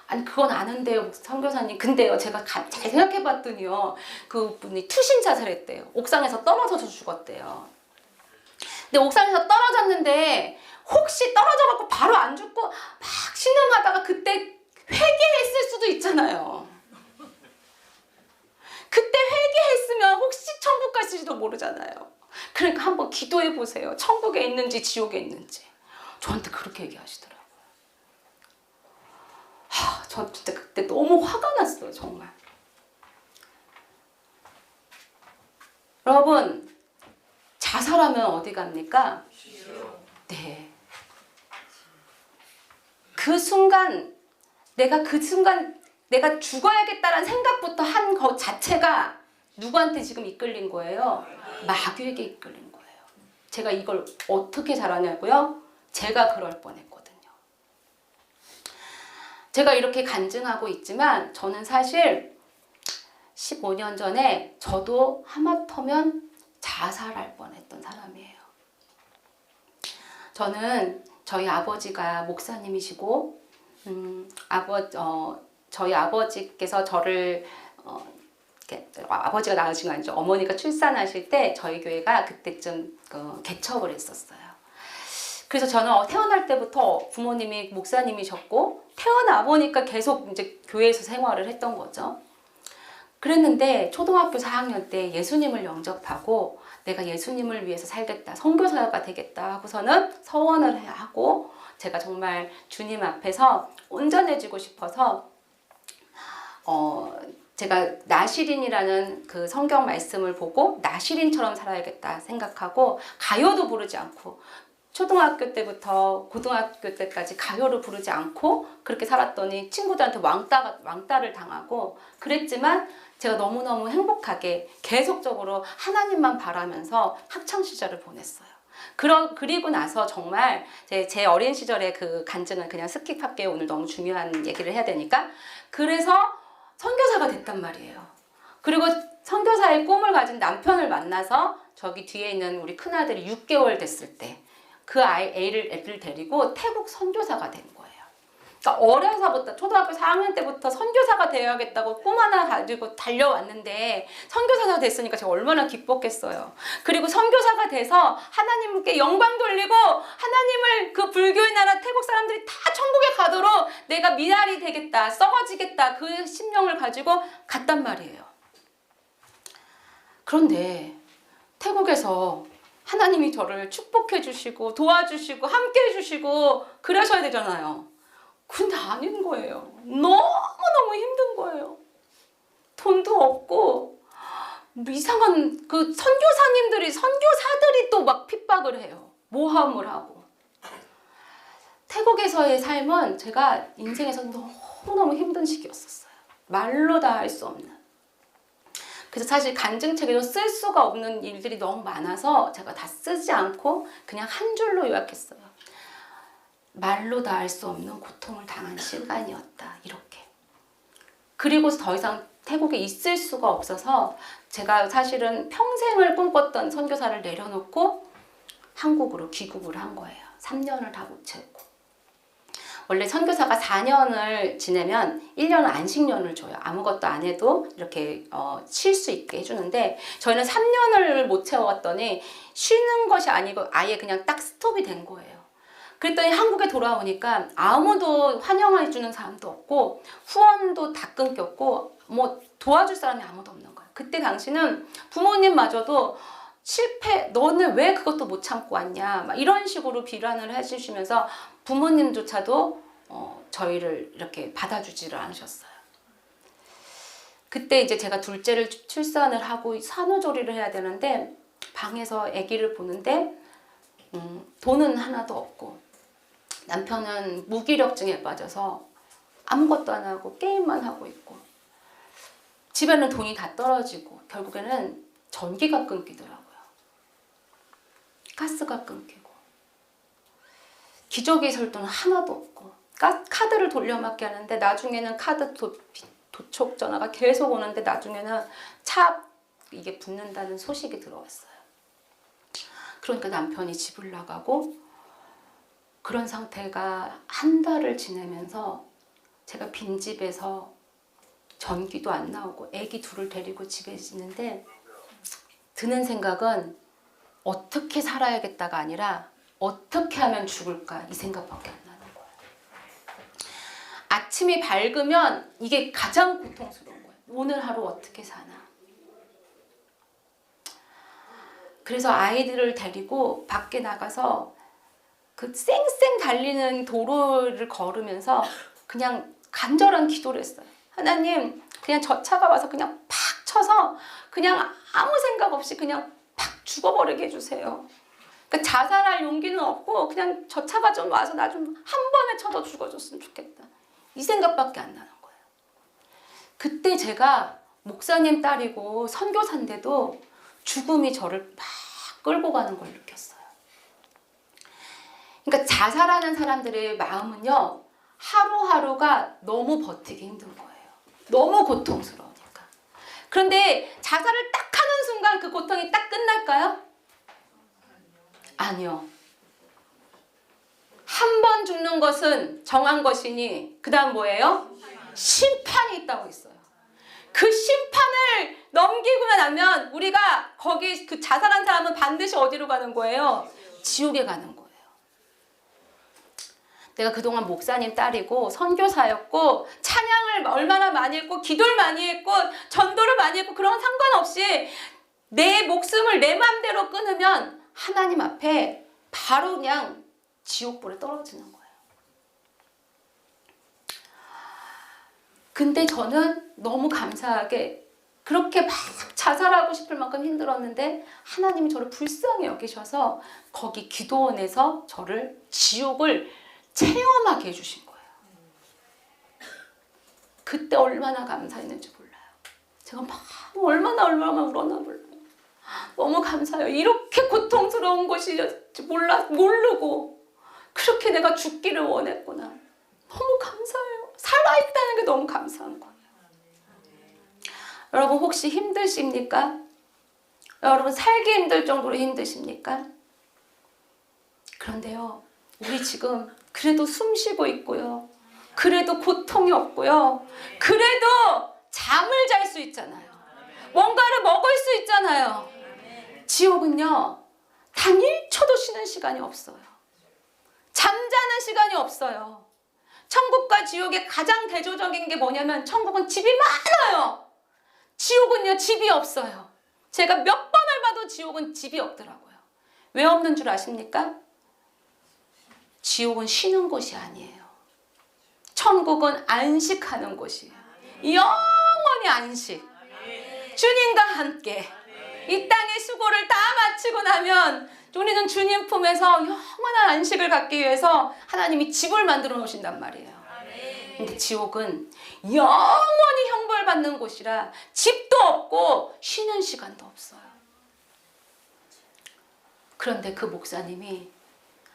아니 그건 아는데요, 선교사님. 근데요, 제가 잘 생각해봤더니요, 그분이 투신 자살했대요. 옥상에서 떨어져서 죽었대요. 근데 옥상에서 떨어졌는데 혹시 떨어져갖고 바로 안 죽고 막 신음하다가 그때 회개했을 수도 있잖아요. 그때 회개했으면 혹시 천국 갔을지도 모르잖아요. 그러니까 한번 기도해보세요. 천국에 있는지 지옥에 있는지. 저한테 그렇게 얘기하시더라고요. 저 진짜 그때 너무 화가 났어요, 정말. 여러분, 자살하면 어디 갑니까? 네. 그 순간 내가 죽어야겠다라는 생각부터 한 것 자체가 누구한테 지금 이끌린 거예요? 마귀에게 이끌린 거예요. 제가 이걸 어떻게 잘 아냐고요? 제가 그럴 뻔했거든요. 제가 이렇게 간증하고 있지만 저는 사실 15년 전에 저도 하마터면 자살할 뻔했던 사람이에요. 저는 저희 아버지가 목사님이시고 저희 아버지께서 저를 아버지가 낳으신 거 아니죠. 어머니가 출산하실 때 저희 교회가 그때쯤 개척을 했었어요. 그래서 저는 태어날 때부터 부모님이 목사님이셨고 태어나 보니까 계속 이제 교회에서 생활을 했던 거죠. 그랬는데 초등학교 4학년 때 예수님을 영접하고 내가 예수님을 위해서 살겠다, 선교사가 되겠다 하고서는 서원을 하고 제가 정말 주님 앞에서 온전해지고 싶어서 제가 나시린이라는 그 성경 말씀을 보고 나시린처럼 살아야겠다 생각하고 가요도 부르지 않고 초등학교 때부터 고등학교 때까지 가요를 부르지 않고 그렇게 살았더니 친구들한테 왕따를 당하고 그랬지만 제가 너무너무 행복하게 계속적으로 하나님만 바라면서 학창시절을 보냈어요. 그리고 나서 정말 제 어린 시절의 그 간증은 그냥 스킵할게요. 오늘 너무 중요한 얘기를 해야 되니까. 그래서 선교사가 됐단 말이에요. 그리고 선교사의 꿈을 가진 남편을 만나서 저기 뒤에 있는 우리 큰아들이 6개월 됐을 때 그 애를 데리고 태국 선교사가 된 거예요. 그러니까 어려서부터 초등학교 4학년 때부터 선교사가 되어야겠다고 꿈 하나 가지고 달려왔는데 선교사가 됐으니까 제가 얼마나 기뻤겠어요. 그리고 선교사가 돼서 하나님께 영광 돌리고 하나님을 그 불교의 나라 태국 사람들이 다 천국에 가도록 내가 미랄이 되겠다, 썩어지겠다, 그 심령을 가지고 갔단 말이에요. 그런데 태국에서 하나님이 저를 축복해 주시고 도와주시고 함께 해주시고 그러셔야 되잖아요. 근데 아닌 거예요. 너무너무 힘든 거예요. 돈도 없고 이상한 그 선교사들이 또 막 핍박을 해요. 모함을 하고. 태국에서의 삶은 제가 인생에서 너무너무 힘든 시기였었어요. 말로 다 할 수 없는. 그래서 사실 간증책에도 쓸 수가 없는 일들이 너무 많아서 제가 다 쓰지 않고 그냥 한 줄로 요약했어요. 말로 다 할 수 없는 고통을 당한 시간이었다. 이렇게. 그리고 더 이상 태국에 있을 수가 없어서 제가 사실은 평생을 꿈꿨던 선교사를 내려놓고 한국으로 귀국을 한 거예요. 3년을 다 못 채우고. 원래 선교사가 4년을 지내면 1년은 안식년을 줘요. 아무것도 안 해도 이렇게 쉴 수 있게 해주는데 저희는 3년을 못 채웠더니 쉬는 것이 아니고 아예 그냥 딱 스톱이 된 거예요. 그랬더니 한국에 돌아오니까 아무도 환영해주는 사람도 없고 후원도 다 끊겼고 뭐 도와줄 사람이 아무도 없는 거예요. 그때 당시는 부모님마저도 실패, 너는 왜 그것도 못 참고 왔냐 막 이런 식으로 비난을 해주시면서 부모님조차도 저희를 이렇게 받아주지를 않으셨어요. 그때 이제 제가 둘째를 출산을 하고 산후조리를 해야 되는데 방에서 아기를 보는데 돈은 하나도 없고 남편은 무기력증에 빠져서 아무것도 안 하고 게임만 하고 있고 집에는 돈이 다 떨어지고 결국에는 전기가 끊기더라고요. 가스가 끊기고 기저귀 설 돈 하나도 없고 카드를 돌려막기 하는데 나중에는 카드 도촉 전화가 계속 오는데 나중에는 차 이게 붙는다는 소식이 들어왔어요. 그러니까 남편이 집을 나가고 그런 상태가 한 달을 지내면서 제가 빈집에서 전기도 안 나오고 애기 둘을 데리고 집에 있는데 드는 생각은 어떻게 살아야겠다가 아니라 어떻게 하면 죽을까 이 생각밖에 안 나는 거예요. 아침이 밝으면 이게 가장 고통스러운 거예요. 오늘 하루 어떻게 사나. 그래서 아이들을 데리고 밖에 나가서 그 쌩쌩 달리는 도로를 걸으면서 그냥 간절한 기도를 했어요. 하나님, 그냥 저 차가 와서 그냥 팍 쳐서 그냥 아무 생각 없이 그냥 팍 죽어버리게 해주세요. 그러니까 자살할 용기는 없고 그냥 저 차가 좀 와서 나 좀 한 번에 쳐서 죽어줬으면 좋겠다. 이 생각밖에 안 나는 거예요. 그때 제가 목사님 딸이고 선교사인데도 죽음이 저를 막 끌고 가는 걸 느꼈어요. 그러니까 자살하는 사람들의 마음은요. 하루하루가 너무 버티기 힘든 거예요. 너무 고통스러우니까. 그런데 자살을 딱 하는 순간 그 고통이 딱 끝날까요? 아니요. 한 번 죽는 것은 정한 것이니 그 다음 뭐예요? 심판이 있다고 했어요. 그 심판을 넘기고 나면 우리가 거기 그 자살한 사람은 반드시 어디로 가는 거예요? 지옥에 가는 거예요. 내가 그동안 목사님 딸이고 선교사였고 찬양을 얼마나 많이 했고 기도를 많이 했고 전도를 많이 했고 그런 상관없이 내 목숨을 내 맘대로 끊으면 하나님 앞에 바로 그냥 지옥불에 떨어지는 거예요. 근데 저는 너무 감사하게 그렇게 막 자살하고 싶을 만큼 힘들었는데 하나님이 저를 불쌍히 여기셔서 거기 기도원에서 저를 지옥을 체험하게 해주신 거예요. 그때 얼마나 감사했는지 몰라요. 제가 막 얼마나 울었나 몰라요. 너무 감사해요. 이렇게 고통스러운 것이 모르고 그렇게 내가 죽기를 원했구나. 너무 감사해요. 살아있다는 게 너무 감사한 거예요. 여러분 혹시 힘드십니까? 여러분 살기 힘들 정도로 힘드십니까? 그런데요. 우리 지금 그래도 숨 쉬고 있고요. 그래도 고통이 없고요. 그래도 잠을 잘 수 있잖아요. 뭔가를 먹을 수 있잖아요. 지옥은요. 단 1초도 쉬는 시간이 없어요. 잠자는 시간이 없어요. 천국과 지옥의 가장 대조적인 게 뭐냐면 천국은 집이 많아요. 지옥은요 집이 없어요. 제가 몇 번을 봐도 지옥은 집이 없더라고요. 왜 없는 줄 아십니까? 지옥은 쉬는 곳이 아니에요. 천국은 안식하는 곳이에요. 영원히 안식. 주님과 함께 이 땅의 수고를 다 마치고 나면 우리는 주님 품에서 영원한 안식을 갖기 위해서 하나님이 집을 만들어 놓으신단 말이에요. 근데 지옥은 영원히 형벌받는 곳이라 집도 없고 쉬는 시간도 없어요. 그런데 그 목사님이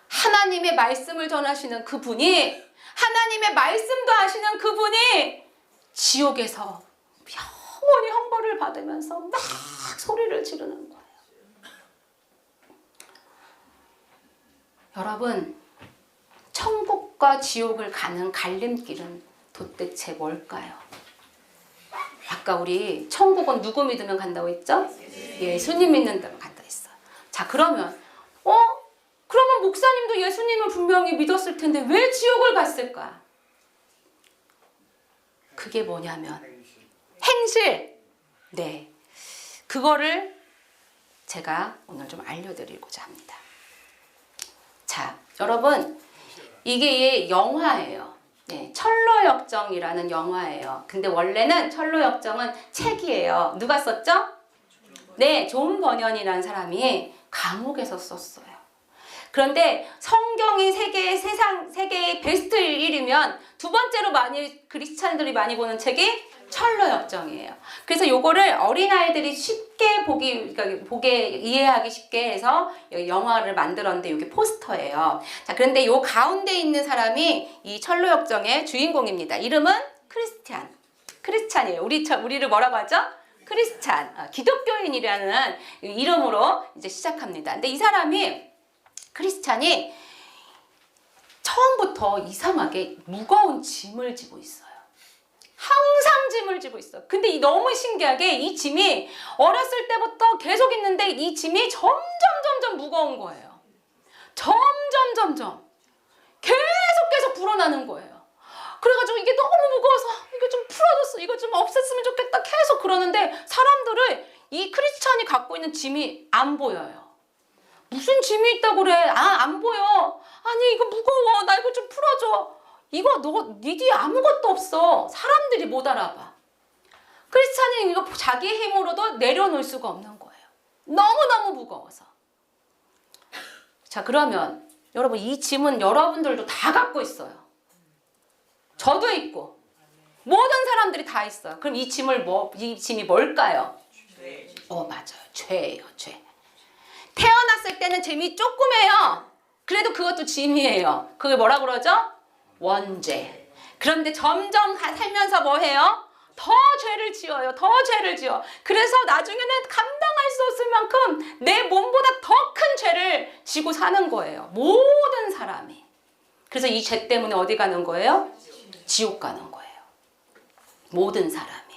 하나님의 말씀을 전하시는 그분이, 하나님의 말씀도 하시는 그분이 지옥에서 영원히 형벌을 받으면서 막 소리를 지르는 거예요. 여러분, 천국과 지옥을 가는 갈림길은 도대체 뭘까요? 아까 우리 천국은 누구 믿으면 간다고 했죠? 예수님 믿는다면 간다 했어요. 자, 그러면 그러면 목사님도 예수님을 분명히 믿었을 텐데 왜 지옥을 갔을까? 그게 뭐냐면 행실. 네, 그거를 제가 오늘 좀 알려드리고자 합니다. 자, 여러분, 이게 영화예요. 네, 철로역정이라는 영화예요. 근데 원래는 철로역정은 책이에요. 누가 썼죠? 네, 존 버년이라는 사람이 감옥에서 썼어요. 그런데 성경이 세계의 베스트 1위면 두 번째로 크리스찬들이 많이 보는 책이 철로역정이에요. 그래서 요거를 어린아이들이 쉽게 보게 이해하기 쉽게 해서 영화를 만들었는데 이게 포스터예요. 자, 그런데 요 가운데 있는 사람이 이 철로역정의 주인공입니다. 이름은 크리스찬이에요. 우리를 뭐라고 하죠? 크리스찬, 기독교인이라는 이름으로 이제 시작합니다. 근데 이 사람이, 크리스찬이 처음부터 이상하게 무거운 짐을 지고 있어요. 항상 짐을 지고 있어. 근데 너무 신기하게 이 짐이 어렸을 때부터 계속 있는데 이 짐이 점점 무거운 거예요. 점점 계속 불어나는 거예요. 그래가지고 이게 너무 무거워서 이거 좀 풀어줬어, 이거 좀 없앴으면 좋겠다 계속 그러는데 사람들은 이 크리스찬이 갖고 있는 짐이 안 보여요. 무슨 짐이 있다고 그래? 안 보여. 아니 이거 무거워, 나 이거 좀 풀어줘. 이거 네 뒤에 아무것도 없어. 사람들이 못 알아봐. 크리스찬이 이거 자기 힘으로도 내려놓을 수가 없는 거예요. 너무너무 무거워서. 자, 그러면 여러분, 이 짐은 여러분들도 다 갖고 있어요. 저도 있고 모든 사람들이 다 있어요. 그럼 이 짐이 뭘까요? 맞아요. 죄예요. 죄. 태어났을 때는 짐이 조그매요. 그래도 그것도 짐이에요. 그게 뭐라 그러죠? 원죄. 그런데 점점 살면서 뭐 해요? 더 죄를 지어요. 더 죄를 지어. 그래서 나중에는 감당할 수 없을 만큼 내 몸보다 더 큰 죄를 지고 사는 거예요. 모든 사람이. 그래서 이 죄 때문에 어디 가는 거예요? 지옥 가는 거예요. 모든 사람이.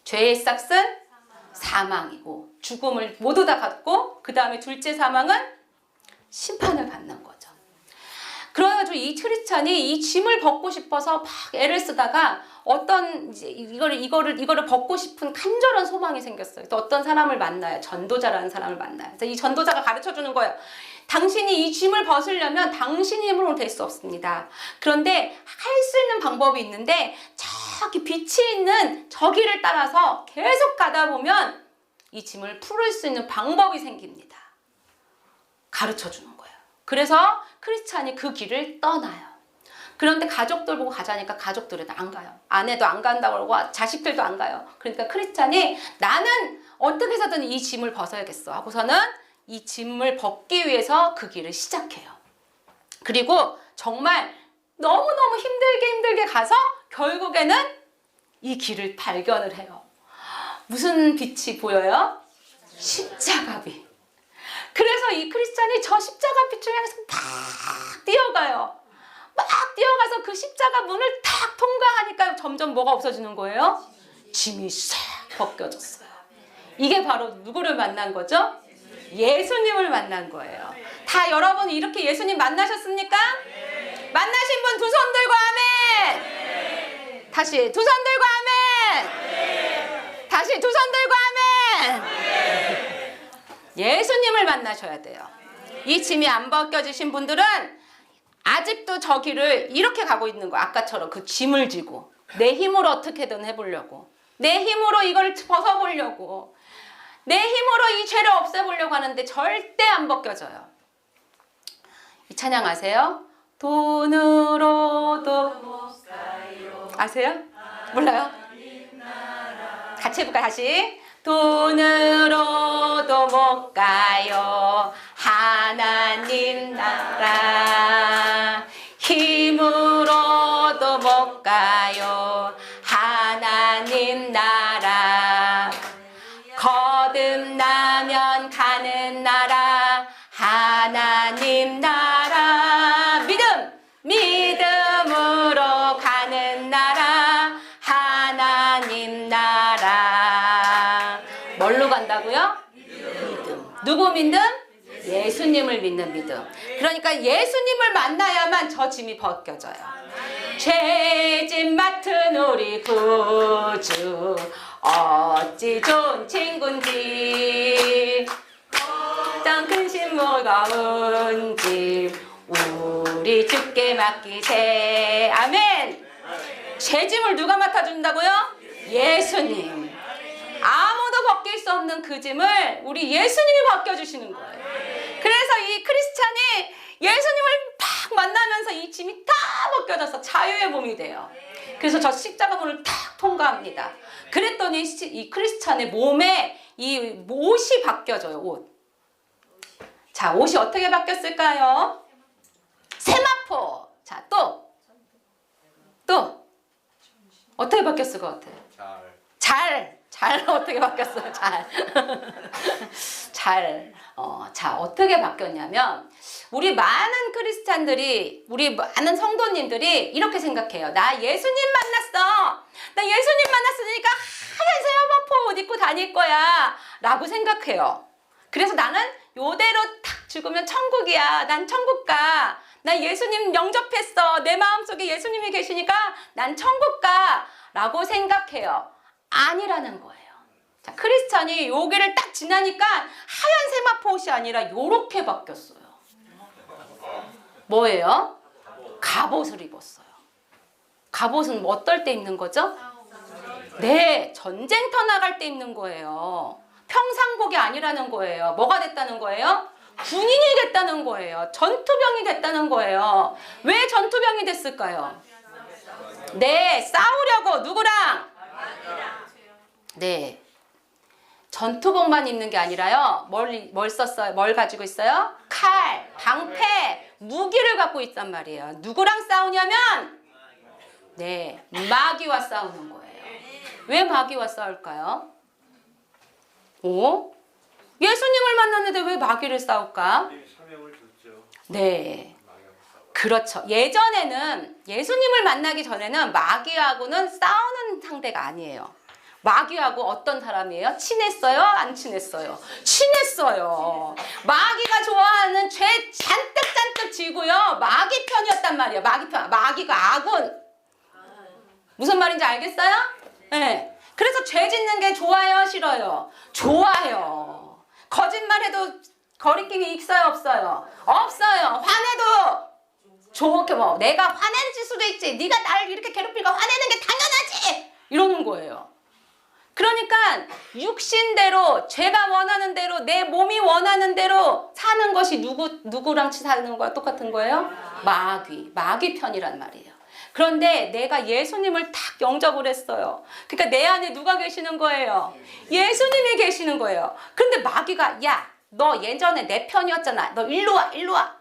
죄의 싹은 사망이고 죽음을 모두 다 갖고 그 다음에 둘째 사망은 심판을 받는 거죠. 그래가지고 이 크리스찬이 이 짐을 벗고 싶어서 막 애를 쓰다가 이거를 벗고 싶은 간절한 소망이 생겼어요. 또 어떤 사람을 만나요. 전도자라는 사람을 만나요. 그래서 이 전도자가 가르쳐 주는 거예요. 당신이 이 짐을 벗으려면 당신의 힘으로 될 수 없습니다. 그런데 할 수 있는 방법이 있는데 저기 빛이 있는 저 길을 따라서 계속 가다 보면 이 짐을 풀을 수 있는 방법이 생깁니다. 가르쳐 주는 거예요. 그래서 크리스찬이 그 길을 떠나요. 그런데 가족들 보고 가자니까 가족들은 안 가요. 아내도 안 간다고 그러고 자식들도 안 가요. 그러니까 크리스찬이 나는 어떻게 해서든 이 짐을 벗어야겠어 하고서는 이 짐을 벗기 위해서 그 길을 시작해요. 그리고 정말 너무너무 힘들게 가서 결국에는 이 길을 발견을 해요. 무슨 빛이 보여요? 십자가빛. 그래서 이 크리스찬이 저 십자가빛을 향해서 막 뛰어가요. 막 뛰어가서 그 십자가 문을 탁 통과하니까 점점 뭐가 없어지는 거예요? 짐이 싹 벗겨졌어요. 이게 바로 누구를 만난 거죠? 예수님을 만난 거예요. 다 여러분 이렇게 예수님 만나셨습니까? 만나신 분 두 손 들고 아멘. 다시 두 손 들고 아멘. 다시 두 손 들고 아멘. 예수님을 만나셔야 돼요. 이 짐이 안 벗겨지신 분들은 아직도 저 길을 이렇게 가고 있는 거야. 아까처럼 그 짐을 지고 내 힘으로 어떻게든 해보려고, 내 힘으로 이걸 벗어보려고, 내 힘으로 이 죄를 없애보려고 하는데 절대 안 벗겨져요. 이 찬양 아세요? 돈으로도 아세요? 몰라요? 같이 해볼까요? 다시. 돈으로도 못 가요 하나님 나라, 힘으로도 못 가요 하나님 나라, 거듭나면 가는 나라 하나님 나라, 믿음으로 가는 나라 하나님 나라. 뭘로 간다고요? 믿음. 누구 믿음? 예수님을 믿는 믿음. 그러니까 예수님을 만나야만 저 짐이 벗겨져요. 죄짐 맡은 우리 구주 어찌 좋은 친구인지, 어떤 근심 무거운 짐 우리 주께 맡기세. 아멘. 죄짐을 누가 맡아준다고요? 예수님. 아무도 벗길 수 없는 그 짐을 우리 예수님이 벗겨주시는 거예요. 그래서 이 크리스찬이 예수님을 딱 만나면서 이 짐이 다 벗겨져서 자유의 몸이 돼요. 그래서 저 십자가문을 딱 통과합니다. 그랬더니 이 크리스찬의 몸에 이 옷이 바뀌어져요. 옷. 자, 옷이 어떻게 바뀌었을까요? 세마포. 자, 또 어떻게 바뀌었을 것 같아요? 잘 어떻게 바뀌었어요? 자, 어떻게 바뀌었냐면 우리 많은 크리스찬들이, 우리 많은 성도님들이 이렇게 생각해요. 나 예수님 만났어. 나 예수님 만났으니까 하얀 세마포 옷 입고 다닐 거야 라고 생각해요. 그래서 나는 요대로 탁 죽으면 천국이야. 난 천국 가. 나 예수님 영접했어. 내 마음속에 예수님이 계시니까 난 천국 가 라고 생각해요. 아니라는 거예요. 자, 크리스찬이 여기를 딱 지나니까 하얀 세마포 옷이 아니라 요렇게 바뀌었어요. 뭐예요? 갑옷을 입었어요. 갑옷은 뭐 어떨 때 입는 거죠? 네, 전쟁터 나갈 때 입는 거예요. 평상복이 아니라는 거예요. 뭐가 됐다는 거예요? 군인이 됐다는 거예요. 전투병이 됐다는 거예요. 왜 전투병이 됐을까요? 네, 싸우려고. 누구랑? 네. 전투복만 입는 게 아니라요. 뭘 썼어요? 뭘 가지고 있어요? 칼, 방패, 무기를 갖고 있단 말이에요. 누구랑 싸우냐면 네, 마귀와 싸우는 거예요. 왜 마귀와 싸울까요? 오? 예수님을 만났는데 왜 마귀를 싸울까? 네. 그렇죠. 예전에는 예수님을 만나기 전에는 마귀하고는 싸우는 상대가 아니에요. 마귀하고 어떤 사람이에요? 친했어요? 안 친했어요? 친했어요. 마귀가 좋아하는 죄 잔뜩 지고요. 마귀 편이었단 말이에요. 마귀 편. 마귀가 아군. 무슨 말인지 알겠어요? 네. 그래서 죄 짓는 게 좋아요? 싫어요? 좋아요. 거짓말해도 거리낌이 있어요? 없어요? 없어요. 화내도 좋게 뭐 내가 화낼 수도 있지. 네가 나를 이렇게 괴롭히니까 화내는 게 당연하지. 이러는 거예요. 그러니까 육신대로 제가 원하는 대로 내 몸이 원하는 대로 사는 것이 누구랑 사는 거야? 똑같은 거예요? 마귀 편이란 말이에요. 그런데 내가 예수님을 딱 영접을 했어요. 그러니까 내 안에 누가 계시는 거예요? 예수님이 계시는 거예요. 그런데 마귀가 야, 너 예전에 내 편이었잖아. 너 일로 와.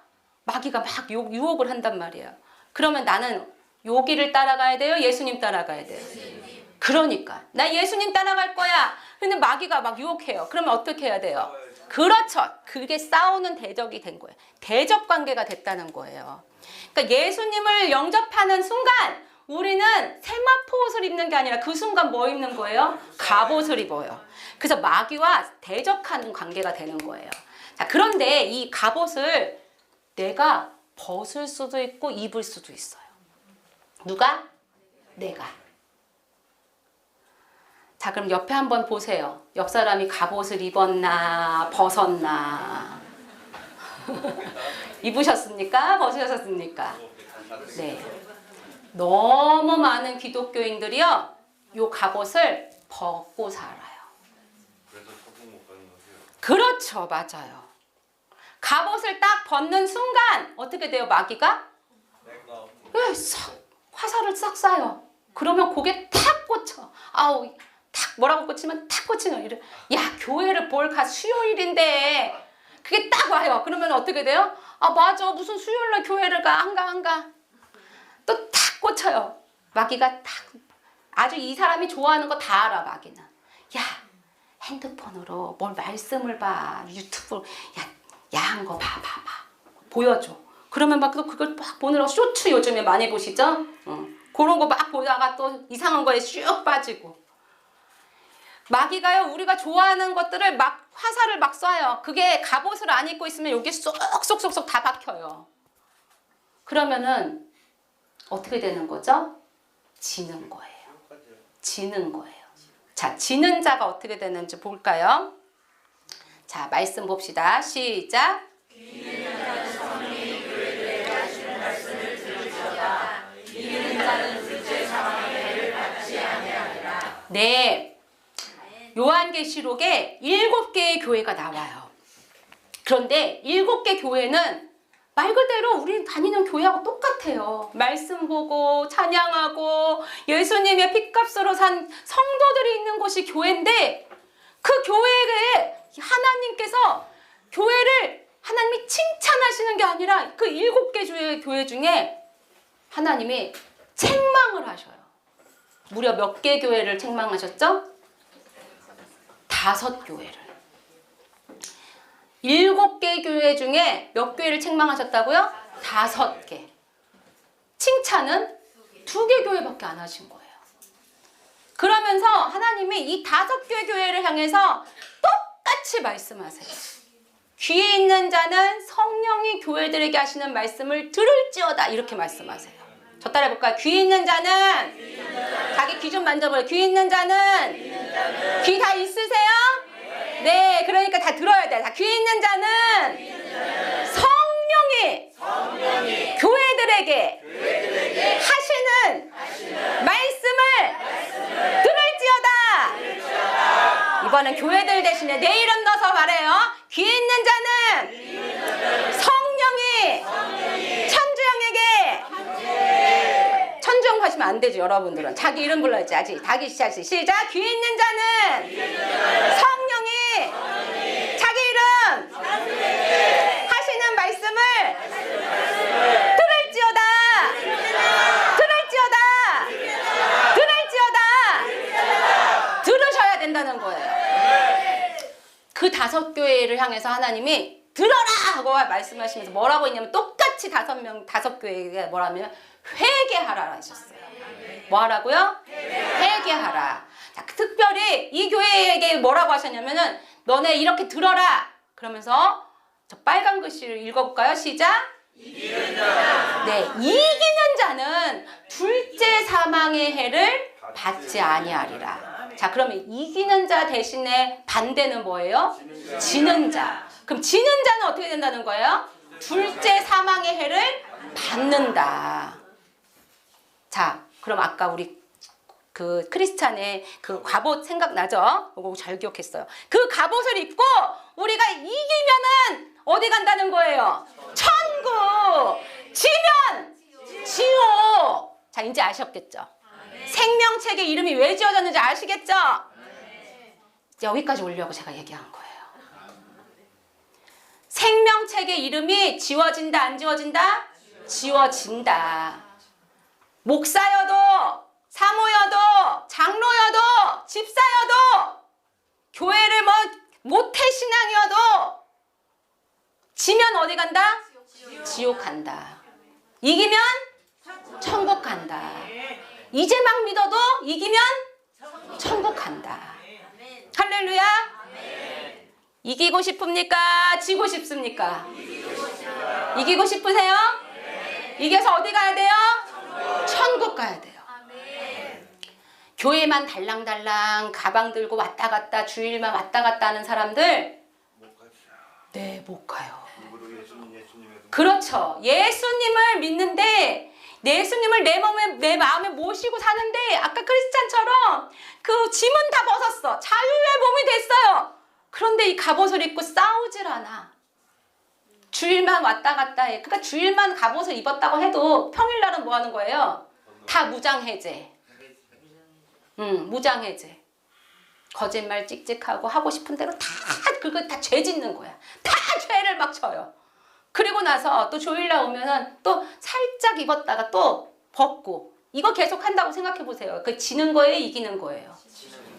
마귀가 막 유혹을 한단 말이에요. 그러면 나는 요 길을 따라가야 돼요? 예수님 따라가야 돼요? 그러니까 나 예수님 따라갈 거야. 근데 마귀가 막 유혹해요. 그러면 어떻게 해야 돼요? 그렇죠. 그게 싸우는 대적이 된 거예요. 대적 관계가 됐다는 거예요. 그러니까 예수님을 영접하는 순간 우리는 세마포 옷을 입는 게 아니라 그 순간 뭐 입는 거예요? 갑옷을 입어요. 그래서 마귀와 대적하는 관계가 되는 거예요. 자, 그런데 이 갑옷을 내가 벗을 수도 있고 입을 수도 있어요. 누가? 내가. 자, 그럼 옆에 한번 보세요. 옆 사람이 갑옷을 입었나 벗었나. 입으셨습니까? 벗으셨습니까? 네. 너무 많은 기독교인들이요, 요 갑옷을 벗고 살아요. 그래서 소풍 못 가는 거죠. 그렇죠, 맞아요. 갑옷을 딱 벗는 순간 어떻게 돼요, 마귀가? 왜 화살을 싹 쏴요. 그러면 고개 탁 꽂혀. 아우, 탁 뭐라고 꽂히면 탁 꽂히는 이래. 야, 교회를 뭘 가, 수요일인데. 그게 딱 와요. 그러면 어떻게 돼요? 아, 맞아, 무슨 수요일날 교회를 가, 안 가. 또 탁 꽂혀요. 마귀가 탁. 아주 이 사람이 좋아하는 거 다 알아, 마귀는. 야, 핸드폰으로 뭘 말씀을 봐, 유튜브, 야한 거 봐. 보여줘. 그러면 막 또 그걸 막 보느라고 쇼츠 요즘에 많이 보시죠? 그런 거 막 보다가 또 이상한 거에 슉 빠지고. 마귀가요, 우리가 좋아하는 것들을 막 화살을 막 쏴요. 그게 갑옷을 안 입고 있으면 여기 쏙쏙쏙쏙 다 박혀요. 그러면은 어떻게 되는 거죠? 지는 거예요. 지는 거예요. 자, 지는 자가 어떻게 되는지 볼까요? 자, 말씀 봅시다. 시작. 네. 요한계시록에 7개의 교회가 나와요. 그런데 7개 교회는 말 그대로 우리 다니는 교회하고 똑같아요. 말씀 보고 찬양하고 예수님의 핏값으로 산 성도들이 있는 곳이 교회인데, 그 교회에 하나님께서 교회를 하나님이 칭찬하시는 게 아니라 그 7개 교회 중에 하나님이 책망을 하셔요. 무려 몇 개 교회를 책망하셨죠? 5교회를. 7개 교회 중에 몇 교회를 책망하셨다고요? 5개. 칭찬은 2개 교회밖에 안 하신 거예요. 그러면서 하나님이 이 5개 교회를 향해서 똑같이 말씀하세요. 귀에 있는 자는 성령이 교회들에게 하시는 말씀을 들을지어다, 이렇게 말씀하세요. 저 따라 해볼까요? 귀 있는 자는, 자기 귀 좀 만져봐요. 귀 있는 자는, 귀 다 있으세요? 네, 그러니까 다 들어야 돼. 귀 있는 자는 성령이 교회들에게 하시는 말씀을 들을지어다. 이번엔 교회들 대신에 내 이름 넣어서 말해요. 귀 있는 자는 성령이 천주영에게, 천주영 하시면 안 되죠, 여러분들은. 자기 이름 불러야지. 아직 자기 시작. 시작. 귀 있는 자는 성령이 자기 이름 하시는 말씀을 들을지어다. 들으셔야 된다는 거예요. 그 5교회를 향해서 하나님이 들어라 하고 말씀하시면서 뭐라고 했냐면, 똑같이 5교회가 뭐라면 회개하라 하셨어요. 뭐 하라고요? 회개하라. 자, 특별히 이 교회에게 뭐라고 하셨냐면은, 너네 이렇게 들어라. 그러면서 저 빨간 글씨를 읽어볼까요? 시작. 이기는 자. 네, 이기는 자는 둘째 사망의 해를 받지 아니하리라. 자, 그러면 이기는 자 대신에 반대는 뭐예요? 지는 자. 그럼 지는 자는 어떻게 된다는 거예요? 둘째 사망의 해를 받는다. 자, 그럼 아까 우리 그 크리스찬의 그 갑옷 생각나죠? 이거 잘 기억했어요. 그 갑옷을 입고 우리가 이기면은 어디 간다는 거예요? 천국. 지면 지옥. 자, 이제 아셨겠죠? 생명책에 이름이 왜 지어졌는지 아시겠죠? 여기까지 오려고 제가 얘기한 거예요. 생명책의 이름이 지워진다, 안 지워진다? 지워진다. 목사여도, 사모여도, 장로여도, 집사여도, 교회를 모태신앙이어도 지면 어디 간다? 지옥 간다. 이기면 천국 간다. 이제 막 믿어도 이기면 천국 간다. 할렐루야. 이기고 싶습니까? 지고 싶습니까? 이기고 싶으세요? 이겨서 어디 가야 돼요? 천국 가야 돼요. 교회만 달랑달랑 가방 들고 왔다 갔다, 주일만 왔다 갔다 하는 사람들, 네, 못 가요. 그렇죠. 예수님을 믿는데 예수님을 내 마음에 모시고 사는데 아까 크리스찬처럼 그 짐은 다 벗었어. 자유의 몸이 됐어요. 그런데 이 갑옷을 입고 싸우질 않아. 주일만 왔다 갔다 해. 그러니까 주일만 갑옷을 입었다고 해도 평일날은 뭐 하는 거예요? 다 무장해제. 무장해제. 거짓말 찍찍하고 하고 싶은 대로 다 그거 다 죄 짓는 거야. 다 죄를 막 져요. 그리고 나서 또 주일날 오면은 또 살짝 입었다가 또 벗고 이거 계속 한다고 생각해 보세요. 그 지는 거예요, 이기는 거예요?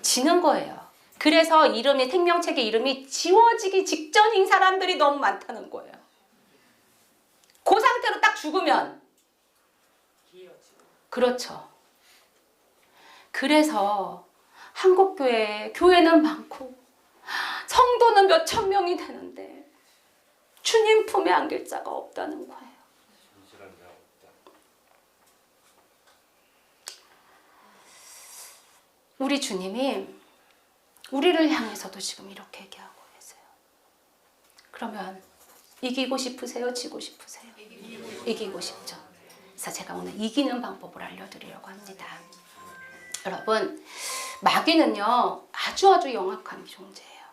지는 거예요. 그래서 이름이 생명책의 이름이 지워지기 직전인 사람들이 너무 많다는 거예요. 그 상태로 딱 죽으면 그렇죠. 그래서 한국교회 교회는 많고 성도는 몇천 명이 되는데 주님 품에 안길 자가 없다는 거예요. 진실한 자 없다. 우리 주님이 우리를 향해서도 지금 이렇게 얘기하고 계세요. 그러면 이기고 싶으세요? 지고 싶으세요? 이기고 싶죠. 그래서 제가 오늘 이기는 방법을 알려드리려고 합니다. 여러분, 마귀는요 아주 영악한 존재예요.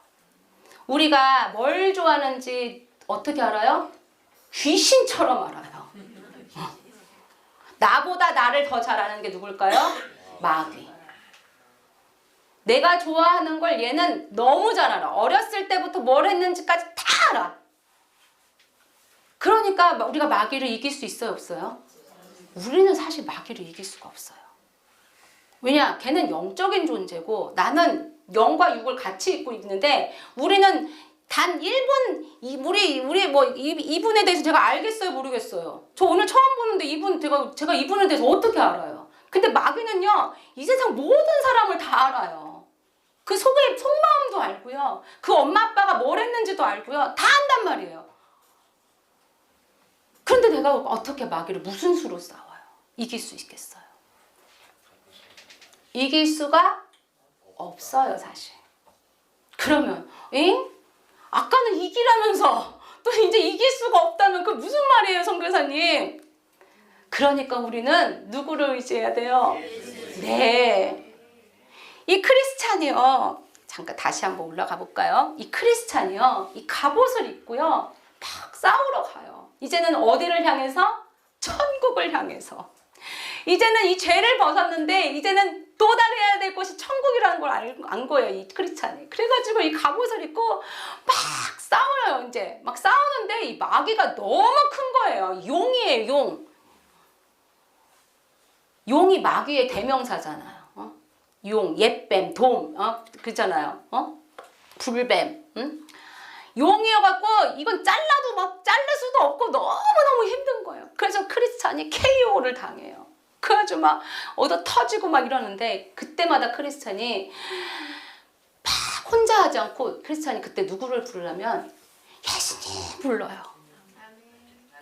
우리가 뭘 좋아하는지 어떻게 알아요? 귀신처럼 알아요. 나보다 나를 더 잘 아는 게 누굴까요? 마귀. 내가 좋아하는 걸 얘는 너무 잘 알아. 어렸을 때부터 뭘 했는지까지 다 알아. 그러니까 우리가 마귀를 이길 수 있어요, 없어요? 우리는 사실 마귀를 이길 수가 없어요. 왜냐? 걔는 영적인 존재고 나는 영과 육을 같이 입고 있는데 우리는 단 1분, 우리 뭐 이분에 대해서 제가 알겠어요, 모르겠어요? 저 오늘 처음 보는데 제가 이분에 대해서 어떻게 알아요? 근데 마귀는요, 이 세상 모든 사람을 다 알아요. 그 속마음도 알고요. 그 엄마 아빠가 뭘 했는지도 알고요. 다 안단 말이에요. 그런데 내가 어떻게 마귀를 무슨 수로 싸워요? 이길 수 있겠어요? 이길 수가 없어요, 사실. 그러면, 아까는 이기라면서 또 이제 이길 수가 없다면 그 무슨 말이에요, 선교사님? 그러니까 우리는 누구를 의지해야 돼요? 네. 이 크리스찬이요. 잠깐 다시 한번 올라가 볼까요? 이 크리스찬이요. 이 갑옷을 입고요. 막 싸우러 가요. 이제는 어디를 향해서? 천국을 향해서. 이제는 이 죄를 벗었는데 이제는 도달해야 될 곳이 천국이라는 걸 안 거예요, 이 크리스찬이. 그래가지고 이 갑옷을 입고 막 싸워요, 이제. 막 싸우는데 이 마귀가 너무 큰 거예요. 용이에요, 용. 용이 마귀의 대명사잖아요. 용, 옛뱀, 돔, 그잖아요. 불뱀. 응? 용이어갖고 이건 잘라도 막 자를 수도 없고 너무너무 힘든 거예요. 그래서 크리스찬이 KO를 당해요. 그래가지고 막 얻어 터지고 막 이러는데 그때마다 크리스찬이 막 혼자 하지 않고 크리스찬이 그때 누구를 부르려면 예수님 불러요.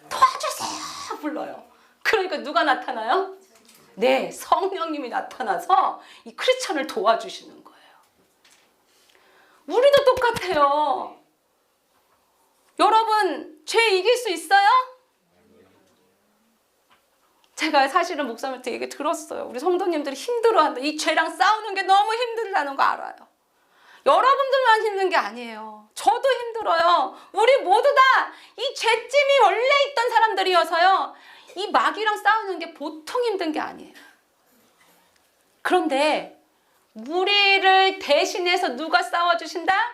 도와주세요 불러요. 그러니까 누가 나타나요? 네, 성령님이 나타나서 이 크리스찬을 도와주시는 거예요. 우리도 똑같아요. 여러분, 죄 이길 수 있어요? 제가 사실은 목사님한테 얘기 들었어요. 우리 성도님들이 힘들어한다. 이 죄랑 싸우는 게 너무 힘들다는 거 알아요. 여러분들만 힘든 게 아니에요. 저도 힘들어요. 우리 모두 다 이 죄짐이 원래 있던 사람들이어서요. 이 마귀랑 싸우는 게 보통 힘든 게 아니에요. 그런데 우리를 대신해서 누가 싸워주신다?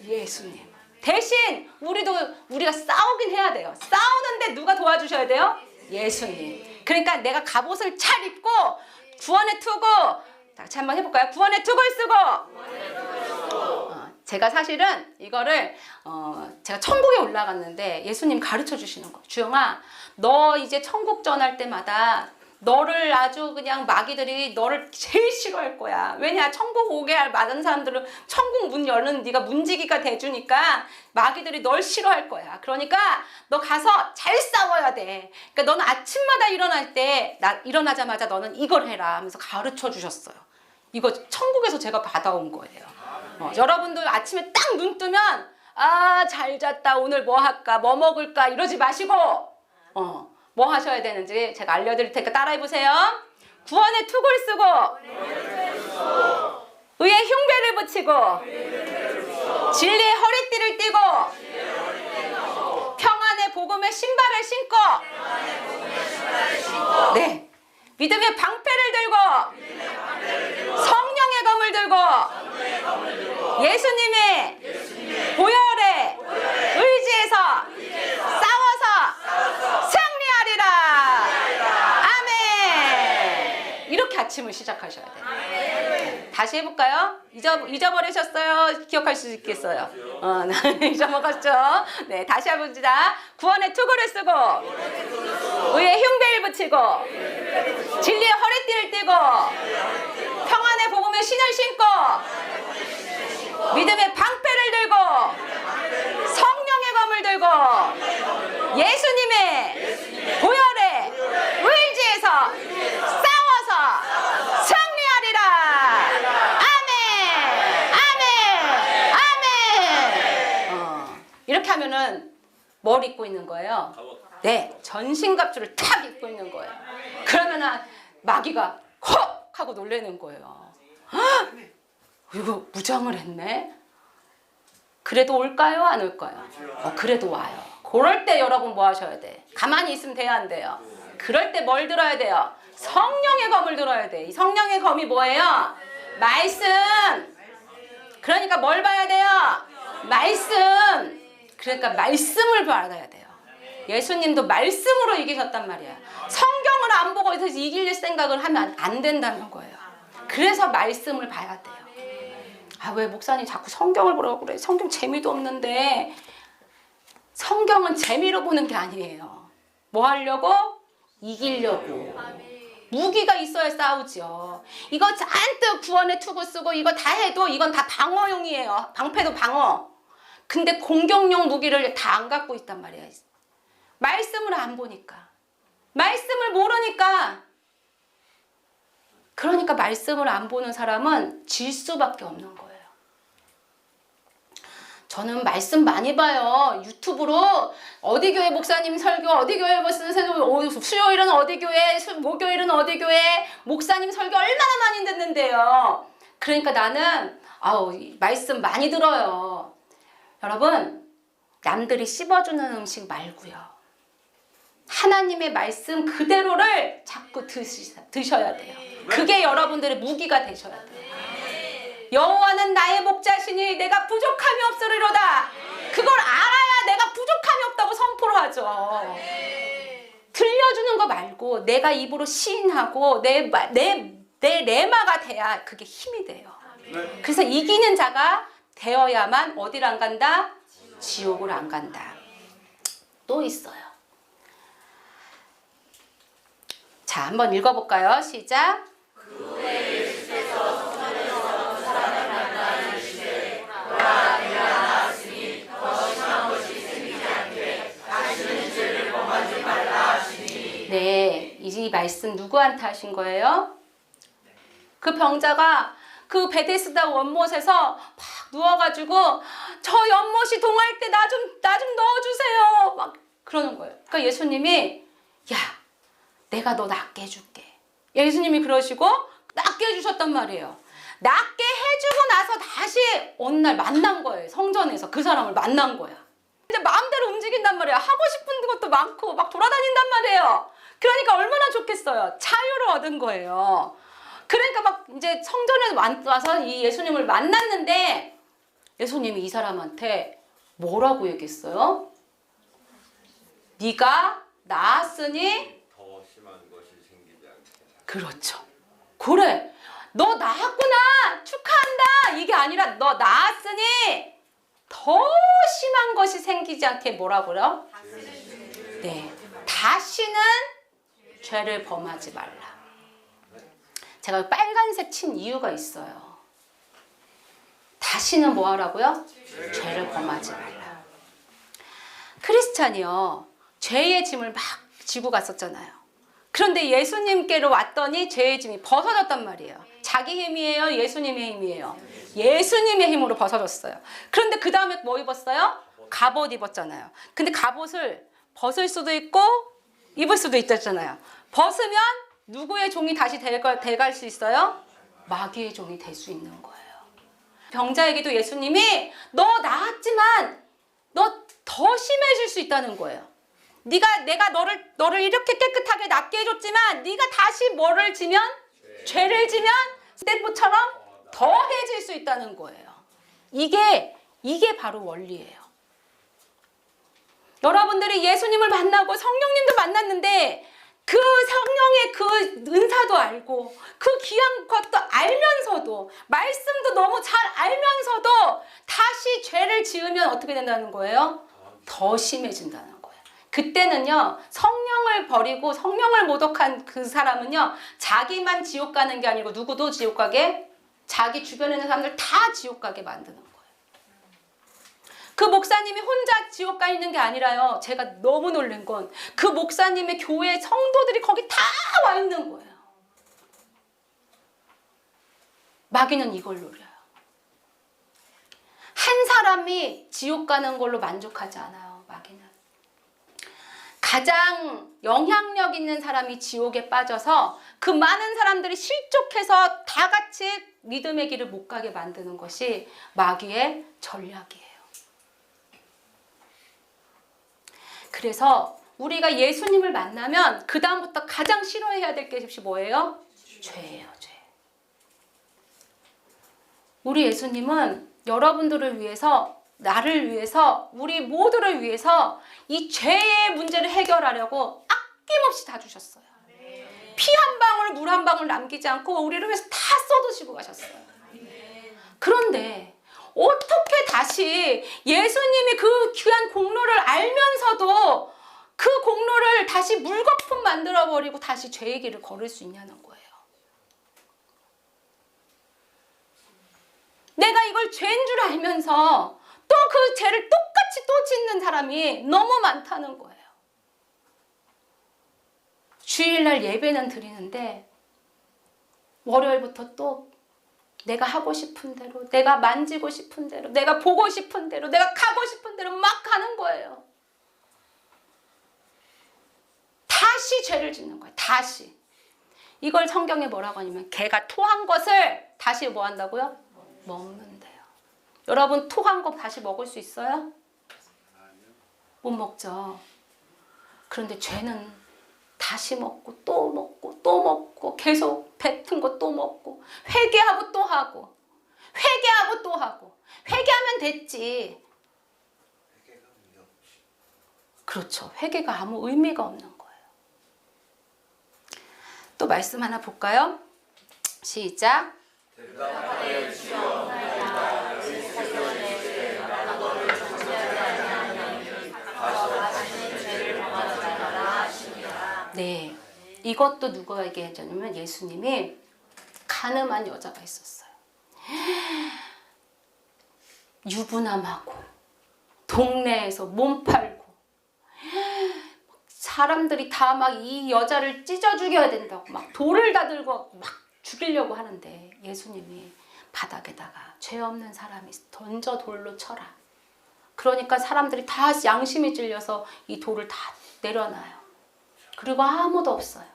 예수님. 대신 우리가 싸우긴 해야 돼요. 싸우는데 누가 도와주셔야 돼요? 예수님. 그러니까 내가 갑옷을 잘 입고 구원의 투구, 같이 한번 해볼까요? 구원의 투구를 쓰고. 제가 사실은 이거를 제가 천국에 올라갔는데 예수님 가르쳐 주시는 거예요. 주영아, 너 이제 천국 전할 때마다 너를 아주 그냥 마귀들이 너를 제일 싫어할 거야. 왜냐? 천국 오게 많은 사람들은 천국 문 여는 네가 문지기가 돼주니까 마귀들이 널 싫어할 거야. 그러니까 너 가서 잘 싸워야 돼. 그러니까 너는 아침마다 일어날 때 일어나자마자 너는 이걸 해라 하면서 가르쳐 주셨어요. 이거 천국에서 제가 받아온 거예요. 여러분들 아침에 딱 눈 뜨면 아, 잘 잤다. 오늘 뭐 할까? 뭐 먹을까? 이러지 마시고, 뭐 하셔야 되는지 제가 알려드릴 테니까 따라해보세요. 구원의 투구를 쓰고, 의의 흉배를 붙이고, 진리의 허리띠를 띠고, 평안의 복음의 신발을 신고, 네, 믿음의 방패를 들고, 성령의 검을 들고, 예수님의 보혈에 의지해서 싸워서 승리하리라. 아멘. 이렇게 아침을 시작하셔야 돼요. 다시 해볼까요? 잊어버리셨어요? 기억할 수 있겠어요? 잊어먹었죠? 네, 다시 해봅시다. 구원의 투구를 쓰고, 의의 흉배를 붙이고, 진리의 허리띠를 띠고, 평안의 복음의 신을 신고, 믿음의 방패를 들고, 성령의 검을 들고, 예수님의 보혈에 의지해서 싸워서 승리하리라. 아멘. 아멘. 아멘. 이렇게 하면은 뭘 입고 있는 거예요? 네, 전신갑주를 탁 입고 있는 거예요. 그러면은 마귀가 헉 하고 놀라는 거예요. 헉! 이거 무장을 했네? 그래도 올까요? 안 올까요? 그래도 와요. 그럴 때 여러분 뭐 하셔야 돼? 가만히 있으면 돼요? 안 돼요? 그럴 때 뭘 들어야 돼요? 성령의 검을 들어야 돼. 이 성령의 검이 뭐예요? 말씀. 그러니까 뭘 봐야 돼요? 말씀. 그러니까 말씀을 받아야 돼요. 예수님도 말씀으로 이기셨단 말이야. 성경을 안 보고 이길 생각을 하면 안 된다는 거예요. 그래서 말씀을 봐야 돼요. 아, 왜 목사님 자꾸 성경을 보라고 그래? 성경 재미도 없는데. 성경은 재미로 보는 게 아니에요. 뭐 하려고? 이기려고. 무기가 있어야 싸우죠. 이거 잔뜩 구원의 투구 쓰고 이거 다 해도 이건 다 방어용이에요. 방패도 방어. 근데 공격용 무기를 다 안 갖고 있단 말이야. 말씀을 안 보니까. 말씀을 모르니까. 그러니까 말씀을 안 보는 사람은 질 수밖에 없는 거예요. 저는 말씀 많이 봐요. 유튜브로 어디 교회 목사님 설교, 어디 교회 무슨 수요일은 어디 교회, 목요일은 어디 교회, 목사님 설교 얼마나 많이 듣는데요. 그러니까 나는 말씀 많이 들어요. 여러분, 남들이 씹어주는 음식 말고요. 하나님의 말씀 그대로를 자꾸 드셔야 돼요. 그게 여러분들의 무기가 되셔야 돼요. 여호와는 나의 목자시니 내가 부족함이 없으리로다. 그걸 알아야 내가 부족함이 없다고 선포를 하죠. 들려주는 거 말고 내가 입으로 시인하고 내 레마가 돼야 그게 힘이 돼요. 그래서 이기는 자가 되어야만 어디를 안 간다? 지옥을 안 간다. 또 있어요. 자, 한번 읽어볼까요? 시작. 네, 이 말씀 누구한테 하신 거예요? 그 병자가 그 베데스다 원못에서 막 누워가지고 저 연못이 동할 때 나 좀 넣어주세요. 막 그러는 거예요. 그러니까 예수님이 야, 내가 너 낫게 해줄게. 예수님이 그러시고 낫게 해주셨단 말이에요. 낫게 해주고 나서 다시 어느 날 만난 거예요. 성전에서 그 사람을 만난 거야. 이제 마음대로 움직인단 말이야. 하고 싶은 것도 많고 막 돌아다닌단 말이에요. 그러니까 얼마나 좋겠어요. 자유를 얻은 거예요. 그러니까 막 이제 성전에 와서 이 예수님을 만났는데 예수님이 이 사람한테 뭐라고 얘기했어요? 네가 나았으니 더 심한 것이 생기지 않게. 그렇죠. 그래. 너 나았구나. 축하한다. 이게 아니라 너 나았으니 더 심한 것이 생기지 않게 뭐라고요? 네. 다시는 죄를 범하지 말라. 제가 빨간색 친 이유가 있어요. 다시는 뭐 하라고요? 죄를 범하지 말라. 크리스찬이요. 죄의 짐을 막 지고 갔었잖아요. 그런데 예수님께로 왔더니 죄의 짐이 벗어졌단 말이에요. 자기 힘이에요? 예수님의 힘이에요? 예수님의 힘으로 벗어졌어요. 그런데 그 다음에 뭐 입었어요? 갑옷 입었잖아요. 근데 갑옷을 벗을 수도 있고 입을 수도 있었잖아요. 벗으면 누구의 종이 다시 돼갈 수 있어요? 마귀의 종이 될 수 있는 거예요. 병자에게도 예수님이 너 나았지만 너 더 심해질 수 있다는 거예요. 내가 너를 이렇게 깨끗하게 낫게 해줬지만 네가 다시 뭐를 지면? 죄를 지면 스테프처럼 더해질 수 있다는 거예요. 이게 바로 원리예요. 여러분들이 예수님을 만나고 성령님도 만났는데 그 성령의 그 은사도 알고 그 귀한 것도 알면서도 말씀도 너무 잘 알면서도 다시 죄를 지으면 어떻게 된다는 거예요? 더 심해진다는 거예요. 그때는요, 성령을 버리고 성령을 모독한 그 사람은요, 자기만 지옥 가는 게 아니고 누구도 지옥 가게, 자기 주변에 있는 사람들 다 지옥 가게 만드는 거예요. 그 목사님이 혼자 지옥 가 있는 게 아니라요, 제가 너무 놀란 건 그 목사님의 교회 성도들이 거기 다 와 있는 거예요. 마귀는 이걸 노려요. 한 사람이 지옥 가는 걸로 만족하지 않아요, 마귀는. 가장 영향력 있는 사람이 지옥에 빠져서 그 많은 사람들이 실족해서 다 같이 믿음의 길을 못 가게 만드는 것이 마귀의 전략이에요. 그래서 우리가 예수님을 만나면 그 다음부터 가장 싫어해야 될 것이 뭐예요? 죄예요, 죄. 우리 예수님은 여러분들을 위해서, 나를 위해서, 우리 모두를 위해서 이 죄의 문제를 해결하려고 아낌없이 다 주셨어요. 피 한 방울, 물 한 방울 남기지 않고 우리를 위해서 다 쏟으시고 가셨어요. 그런데 어떻게 다시 예수님이 그 귀한 공로를 알면서도 그 공로를 다시 물거품 만들어버리고 다시 죄의 길을 걸을 수 있냐는 거예요. 내가 이걸 죄인 줄 알면서 또 그 죄를 똑같이 또 짓는 사람이 너무 많다는 거예요. 주일날 예배는 드리는데 월요일부터 또 내가 하고 싶은 대로, 내가 만지고 싶은 대로, 내가 보고 싶은 대로, 내가 가고 싶은 대로 막 가는 거예요. 다시 죄를 짓는 거예요. 다시. 이걸 성경에 뭐라고 하냐면 개가 토한 것을 다시 뭐 한다고요? 먹는데요. 여러분 토한 거 다시 먹을 수 있어요? 못 먹죠. 그런데 죄는 다시 먹고 또 먹고 또 먹고 계속 뱉은 거 또 먹고 회개하고 또 하고 회개하고 또 하고 회개하면 됐지. 그렇죠. 회개가 아무 의미가 없는 거예요. 또 말씀 하나 볼까요? 시작. 네, 이것도 누구에게 해줬냐면 예수님이 가늠한 여자가 있었어요. 유부남하고 동네에서 몸 팔고 사람들이 다 막 이 여자를 찢어 죽여야 된다고 막 돌을 다 들고 막 죽이려고 하는데 예수님이 바닥에다가 죄 없는 사람이 던져 돌로 쳐라. 그러니까 사람들이 다 양심이 찔려서 이 돌을 다 내려놔요. 그리고 아무도 없어요.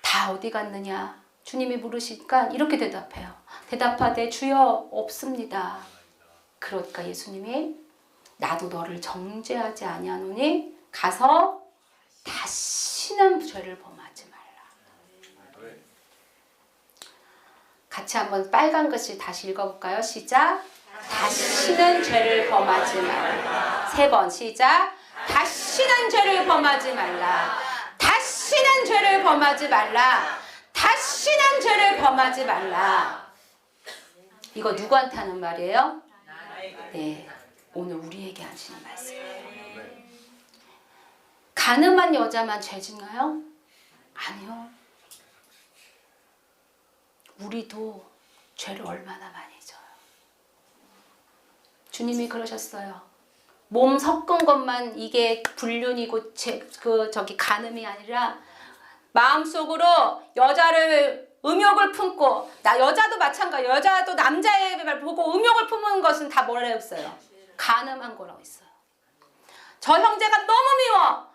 다 어디 갔느냐? 주님이 물으시니까 이렇게 대답해요. 대답하되 주여 없습니다. 그러니까 예수님이 나도 너를 정죄하지 아니하노니 가서 다시는 죄를 범하지 말라. 같이 한번 빨간 글씨 다시 읽어볼까요? 시작. 다시는 죄를 범하지 말라. 3번 시작. 다시는 죄를 범하지 말라. 다시는 죄를 범하지 말라. 다시는 죄를 범하지 말라. 이거 누구한테 하는 말이에요? 네, 오늘 우리에게 하시는 말씀이에요. 가늠한 여자만 죄 짓나요? 아니요. 우리도 죄를 얼마나 많이 져요. 주님이 그러셨어요. 몸 섞은 것만 이게 불륜이고 간음이 아니라 마음속으로 여자를 음욕을 품고, 나 여자도 마찬가지, 여자도 남자의 말 보고 음욕을 품는 것은 다 뭐라 했어요? 간음한 거라고 했어요. 저 형제가 너무 미워.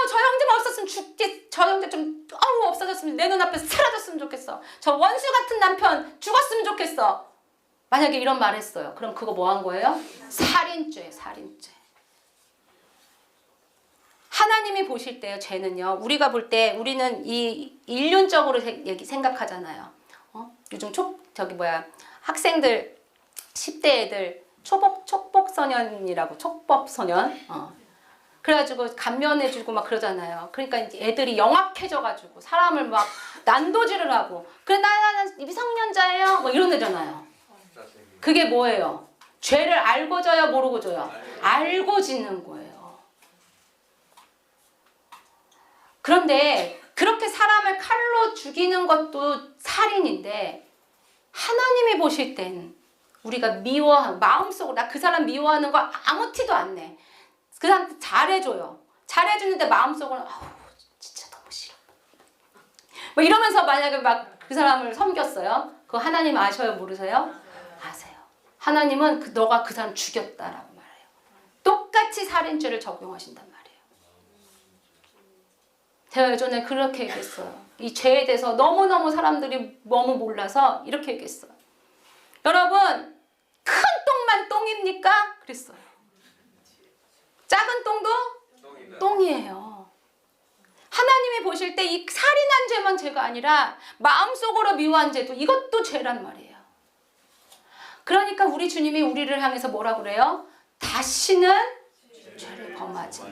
저 형제만 없었으면 죽겠. 저 형제 좀 없어졌으면 내 눈앞에서 사라졌으면 좋겠어. 저 원수 같은 남편 죽었으면 좋겠어. 만약에 이런 말 했어요. 그럼 그거 뭐 한 거예요? 살인죄, 살인죄. 하나님이 보실 때요, 죄는요, 우리가 볼 때 우리는 이 인륜적으로 생각하잖아요. 요즘 학생들, 10대 애들, 촉법소년이라고, 촉법소년. 그래가지고 감면해주고 막 그러잖아요. 그러니까 이제 애들이 영악해져가지고 사람을 막 난도질을 하고, 그래, 나는 미성년자예요. 뭐 이런 애잖아요. 그게 뭐예요? 죄를 알고 져요, 모르고 져요? 알고 짓는 거예요. 그런데 그렇게 사람을 칼로 죽이는 것도 살인인데, 하나님이 보실 땐 우리가 마음속으로 나 그 사람 미워하는 거 아무 티도 안 내. 그 사람한테 잘해줘요. 잘해주는데 마음속으로 진짜 너무 싫어. 뭐 이러면서 만약에 막 그 사람을 섬겼어요. 그거 하나님 아셔요, 모르세요? 아세요. 하나님은 너가 그 사람 죽였다라고 말해요. 똑같이 살인죄를 적용하신단 말이에요. 제가 예전에 그렇게 얘기했어요. 이 죄에 대해서 너무너무 사람들이 너무 몰라서 이렇게 얘기했어요. 여러분, 큰 똥만 똥입니까? 그랬어요. 작은 똥도 똥이에요. 하나님이 보실 때 이 살인한 죄만 죄가 아니라 마음속으로 미워한 죄도 이것도 죄란 말이에요. 그러니까 우리 주님이 우리를 향해서 뭐라 그래요? 다시는 죄를 범하지 마.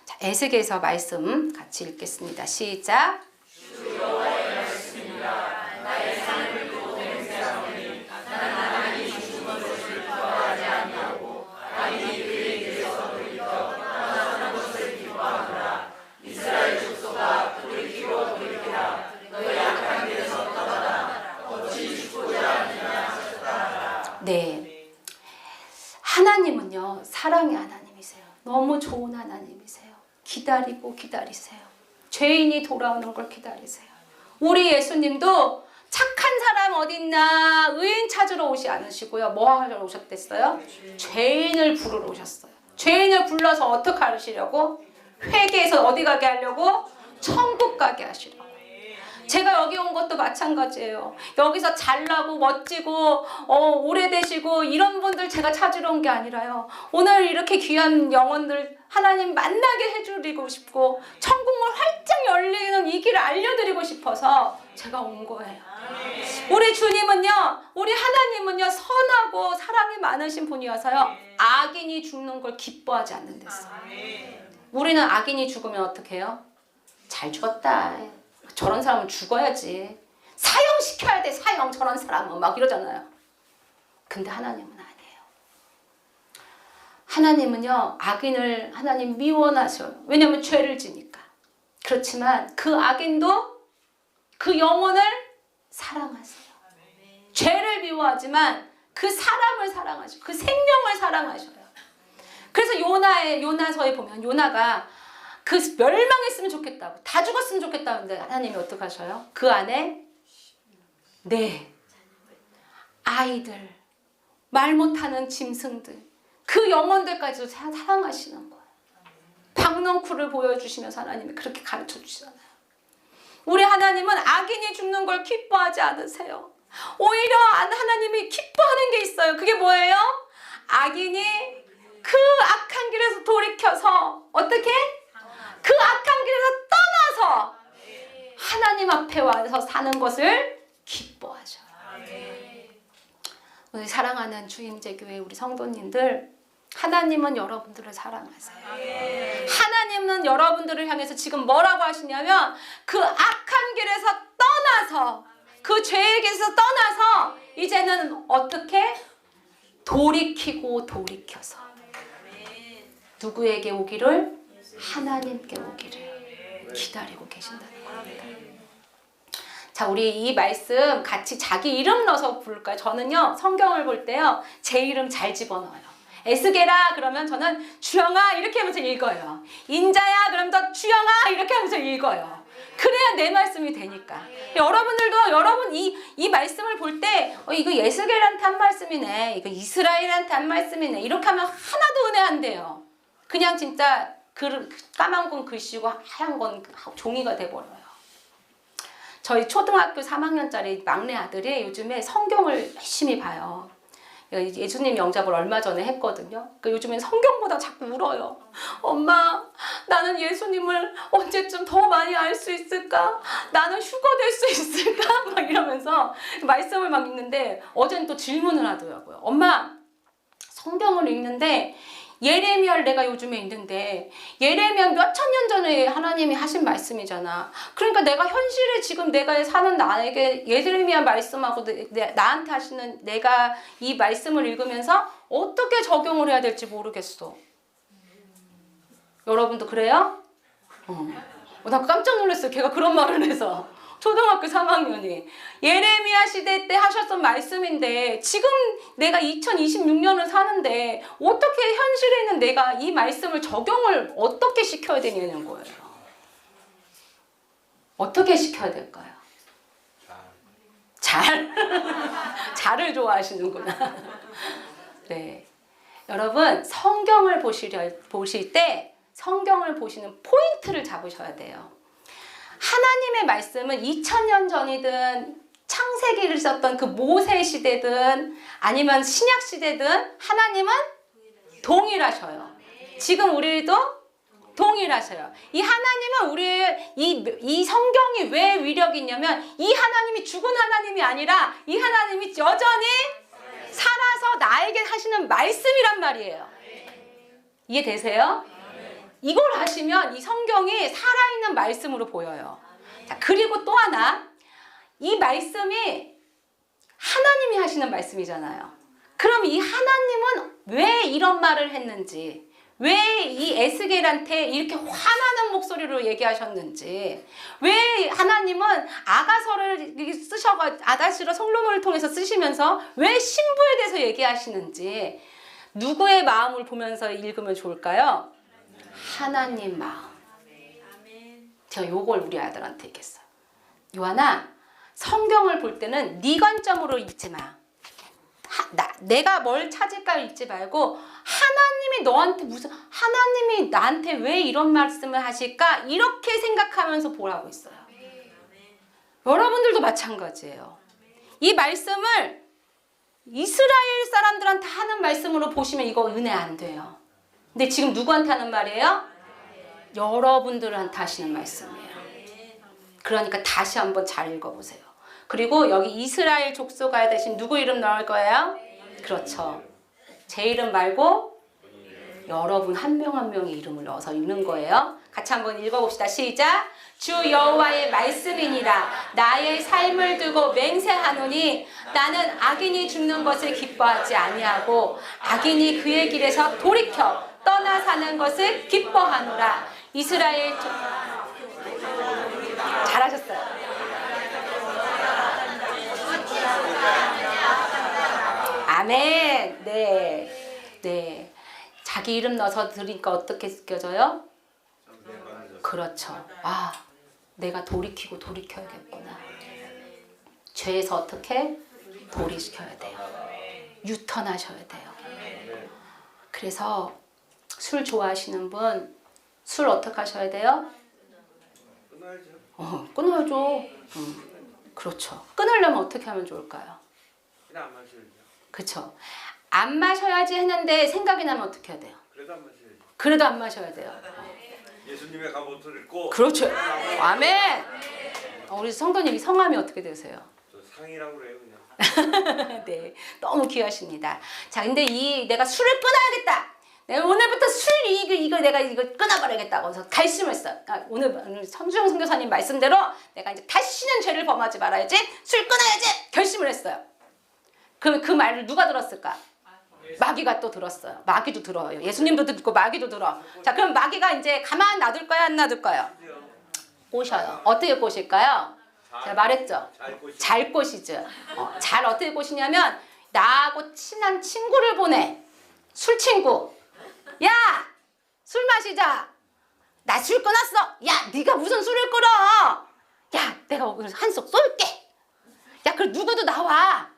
자, 에스겔서 말씀 같이 읽겠습니다. 시작. 주여와의 말씀입니다. 나의 삶을 두고 맹세하노니 나는 하나님이 주신 것을 기뻐하지 아니하고 악인이 그에 대해서 돌이켜 떠나가는 것을 기뻐하노라. 이스라엘 족속아 돌이키고 돌이키라. 너의 악한 길에서 떠나라. 어찌 죽고자 하느냐 하셨다. 네, 하나님은요, 사랑의 하나님이세요. 너무 좋은 하나님이세요. 기다리고 기다리세요. 죄인이 돌아오는 걸 기다리세요. 우리 예수님도 착한 사람 어딨나 의인 찾으러 오지 않으시고요. 뭐 하러 오셨댔어요? 죄인을 부르러 오셨어요. 죄인을 불러서 어떻게 하시려고? 회개해서 어디 가게 하려고? 천국 가게 하시려고. 제가 여기 온 것도 마찬가지예요. 여기서 잘나고 멋지고 오래되시고 이런 분들 제가 찾으러 온 게 아니라요. 오늘 이렇게 귀한 영혼들 하나님 만나게 해드리고 싶고 천국문 활짝 열리는 이 길을 알려드리고 싶어서 제가 온 거예요. 우리 주님은요, 우리 하나님은요, 선하고 사랑이 많으신 분이어서요, 악인이 죽는 걸 기뻐하지 않는 데서. 우리는 악인이 죽으면 어떻게 해요? 잘 죽었다. 저런 사람은 죽어야지. 사형시켜야 돼, 사형. 저런 사람은 막 이러잖아요. 근데 하나님은 아니에요. 하나님은요, 악인을 하나님 미워하셔요. 왜냐하면 죄를 지니까. 그렇지만 그 악인도 그 영혼을 사랑하세요. 죄를 미워하지만 그 사람을 사랑하셔요. 그 생명을 사랑하셔요. 그래서 요나서에 보면 요나가 그 멸망했으면 좋겠다고, 다 죽었으면 좋겠다는데 하나님이 어떻게 하셔요? 그 안에 아이들, 말 못하는 짐승들, 그 영혼들까지도 사랑하시는 거예요. 박넝쿨을 보여주시면서 하나님이 그렇게 가르쳐 주시잖아요. 우리 하나님은 악인이 죽는 걸 기뻐하지 않으세요. 오히려 하나님이 기뻐하는 게 있어요. 그게 뭐예요? 악인이 그 악한 길에서 돌이켜서 어떻게? 그 악한 길에서 떠나서 하나님 앞에 와서 사는 것을 기뻐하셔요. 우리 사랑하는 주임제교회 우리 성도님들, 하나님은 여러분들을 사랑하세요. 하나님은 여러분들을 향해서 지금 뭐라고 하시냐면 그 악한 길에서 떠나서, 그 죄의 길에서 떠나서 이제는 어떻게? 돌이키고 돌이켜서 누구에게 오기를? 하나님께 오기를 기다리고 계신다는 겁니다. 자, 우리 이 말씀 같이 자기 이름 넣어서 부를까요? 저는요, 성경을 볼 때요, 제 이름 잘 집어넣어요. 에스게라 그러면 저는 주영아 이렇게 하면서 읽어요. 인자야 그러면 저 주영아 이렇게 하면서 읽어요. 그래야 내 말씀이 되니까. 여러분들도 여러분 이 말씀을 볼 때 이거 에스겔한테 한 말씀이네, 이거 이스라엘한테 한 말씀이네, 이렇게 하면 하나도 은혜 안 돼요. 그냥 진짜 까만 건 글씨고 하얀 건 종이가 돼버려요. 저희 초등학교 3학년짜리 막내 아들이 요즘에 성경을 열심히 봐요. 예수님 영접을 얼마 전에 했거든요. 그러니까 요즘엔 성경보다 자꾸 울어요. 엄마, 나는 예수님을 언제쯤 더 많이 알 수 있을까? 나는 휴거 될 수 있을까? 막 이러면서 말씀을 막 읽는데 어제는 또 질문을 하더라고요. 엄마, 성경을 읽는데 예레미야를 내가 요즘에 읽는데 예레미야 몇천 년 전에 하나님이 하신 말씀이잖아. 그러니까 내가 현실에 지금 내가 사는 나에게 예레미야 말씀하고 나한테 하시는 내가 이 말씀을 읽으면서 어떻게 적용을 해야 될지 모르겠어. 여러분도 그래요? 나 깜짝 놀랐어요. 걔가 그런 말을 해서. 초등학교 3학년이 예레미야 시대 때 하셨던 말씀인데 지금 내가 2026년을 사는데 어떻게 현실에 있는 내가 이 말씀을 적용을 어떻게 시켜야 되냐는 거예요. 어떻게 시켜야 될까요? 잘을 좋아하시는구나. 네, 여러분 성경을 보실 때 성경을 보시는 포인트를 잡으셔야 돼요. 하나님의 말씀은 2000년 전이든 창세기를 썼던 그 모세 시대든 아니면 신약 시대든 하나님은 동일하셔요. 지금 우리도 동일하셔요. 이 하나님은 우리의 이 성경이 왜 위력이 있냐면 이 하나님이 죽은 하나님이 아니라 이 하나님이 여전히 살아서 나에게 하시는 말씀이란 말이에요. 이해되세요? 이걸 하시면 이 성경이 살아있는 말씀으로 보여요. 자, 그리고 또 하나, 이 말씀이 하나님이 하시는 말씀이잖아요. 그럼 이 하나님은 왜 이런 말을 했는지, 왜 이 에스겔한테 이렇게 화나는 목소리로 얘기하셨는지, 왜 하나님은 아가서를 아다시로 솔로몬을 통해서 쓰시면서 왜 신부에 대해서 얘기하시는지, 누구의 마음을 보면서 읽으면 좋을까요? 하나님 마음. 제가 요걸 우리 아들한테 얘기했어요. 요한아, 성경을 볼 때는 네 관점으로 읽지 마. 내가 뭘 찾을까 읽지 말고 하나님이 너한테 하나님이 나한테 왜 이런 말씀을 하실까? 이렇게 생각하면서 보라고 있어요. 여러분들도 마찬가지예요. 이 말씀을 이스라엘 사람들한테 하는 말씀으로 보시면 이거 은혜 안 돼요. 근데 지금 누구한테 하는 말이에요? 여러분들한테 하시는 말씀이에요. 그러니까 다시 한번 잘 읽어보세요. 그리고 여기 이스라엘 족속아야 대신 누구 이름 넣을 거예요? 그렇죠. 제 이름 말고 여러분 한 명 한 명의 이름을 넣어서 읽는 거예요. 같이 한번 읽어봅시다. 시작. 주 여호와의 말씀이니라. 나의 삶을 두고 맹세하노니 나는 악인이 죽는 것을 기뻐하지 아니하고 악인이 그의 길에서 돌이켜 떠나 사는 것을 기뻐하노라. 이스라엘 잘하셨어요. 아멘. 네. 자기 이름 넣어서 들으니까 어떻게 느껴져요? 그렇죠. 아, 내가 돌이켜야겠구나. 죄에서 어떻게? 돌이켜야 돼요. 유턴하셔야 돼요. 그래서 술 좋아하시는 분, 술 어떻게 하셔야 돼요? 끊어야죠. 끊어야죠. 그렇죠. 끊으려면 어떻게 하면 좋을까요? 그냥 안 마셔야죠. 그렇죠. 안 마셔야지 했는데 생각이 나면 어떻게 해야 돼요? 그래도 안 마셔야죠. 그래도 안 마셔야 돼요. 예수님의 갑옷을 입고. 그렇죠. 아멘. 우리 성도님이 성함이 어떻게 되세요? 저 상이라고 그래요 그냥. 네, 너무 귀하십니다. 자, 근데 내가 술을 끊어야겠다. 내가 오늘부터 이거 내가 이거 끊어버려야겠다고 해서 결심했어. 오늘 선주영 선교사님 말씀대로 내가 이제 다시는 죄를 범하지 말아야지, 술 끊어야지 결심을 했어요. 그럼 그 말을 누가 들었을까? 마귀가 또 들었어요. 마귀도 들어요. 예수님도 듣고 마귀도 들어. 자, 그럼 마귀가 이제 가만 놔둘 거야, 안 놔둘 거요? 꼬셔요. 어떻게 꼬실까요? 제가 말했죠. 잘 꼬시죠. 잘 어떻게 꼬시냐면 나하고 친한 친구를 보내. 술 친구. 야! 술 마시자. 나 술 끊었어. 야, 네가 무슨 술을 끊어? 야, 내가 한 속 쏠게. 야, 그래 누구도 나와.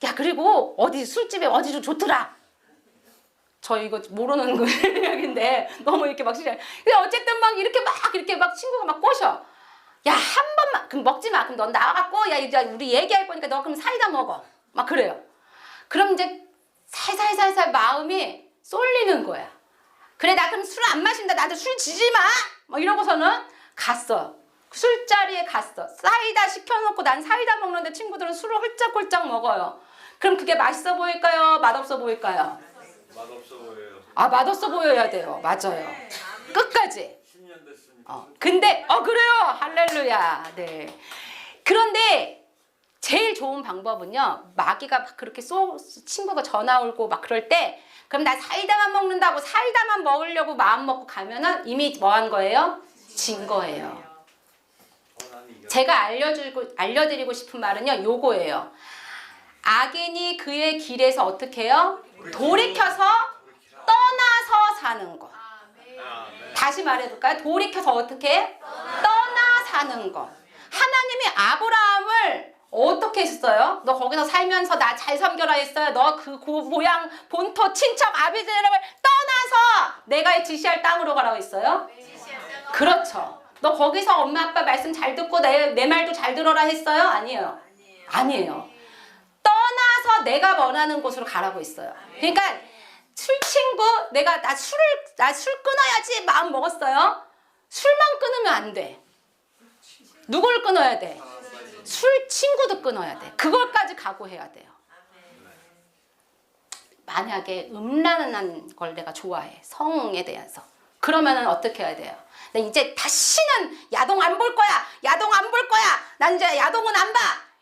야, 그리고 어디 술집에 어디도 좋더라. 저 이거 모르는 거 이야기인데 너무 이렇게 막 싫어요. 근데 어쨌든 막 이렇게 막 친구가 막 꼬셔. 야, 한 번만 그럼 먹지 마. 그럼 넌 나와갖고 야 이제 우리 얘기할 거니까 너 그럼 사이다 먹어. 막 그래요. 그럼 이제 살살살살 마음이 쏠리는 거야. 그래 나 그럼 술 안 마신다. 나도 술 지지 마. 막 이러고서는 갔어요. 술자리에 갔어. 사이다 시켜놓고 난 사이다 먹는데 친구들은 술을 홀짝홀짝 먹어요. 그럼 그게 맛있어 보일까요? 맛없어 보일까요? 맛없어 보여요. 아, 맛없어 보여야 돼요. 맞아요. 끝까지. 10년 됐으니까. 근데 그래요. 할렐루야. 네. 그런데 제일 좋은 방법은요. 마귀가 막 그렇게 친구가 전화 올고 막 그럴 때 그럼 나 사이다만 먹는다고 사이다만 먹으려고 마음 먹고 가면은 이미 뭐 한 거예요? 진 거예요. 제가 알려드리고 싶은 말은요. 요거예요. 악인이 그의 길에서 어떻게 해요? 돌이켜서 떠나서 사는 것. 다시 말해볼까요? 돌이켜서 어떻게 해? 떠나 사는 것. 하나님이 아브라함을 어떻게 했어요? 너 거기서 살면서 나 잘 섬겨라 했어요. 너 그 고향 본토 친척 아비들을 떠나서 내가 지시할 땅으로 가라고 했어요? 그렇죠. 너 거기서 엄마 아빠 말씀 잘 듣고 내 말도 잘 들어라 했어요? 아니에요. 아니에요. 떠나서 내가 원하는 곳으로 가라고 했어요. 그러니까 술 친구 내가 나 술 끊어야지 마음 먹었어요. 술만 끊으면 안 돼. 누굴 끊어야 돼? 술 친구도 끊어야 돼. 그걸까지 각오해야 돼요. 만약에 음란한 걸 내가 좋아해. 성에 대해서. 그러면은 어떻게 해야 돼요? 나 이제 다시는 야동 안 볼 거야. 야동 안 볼 거야. 난 이제 야동은 안 봐.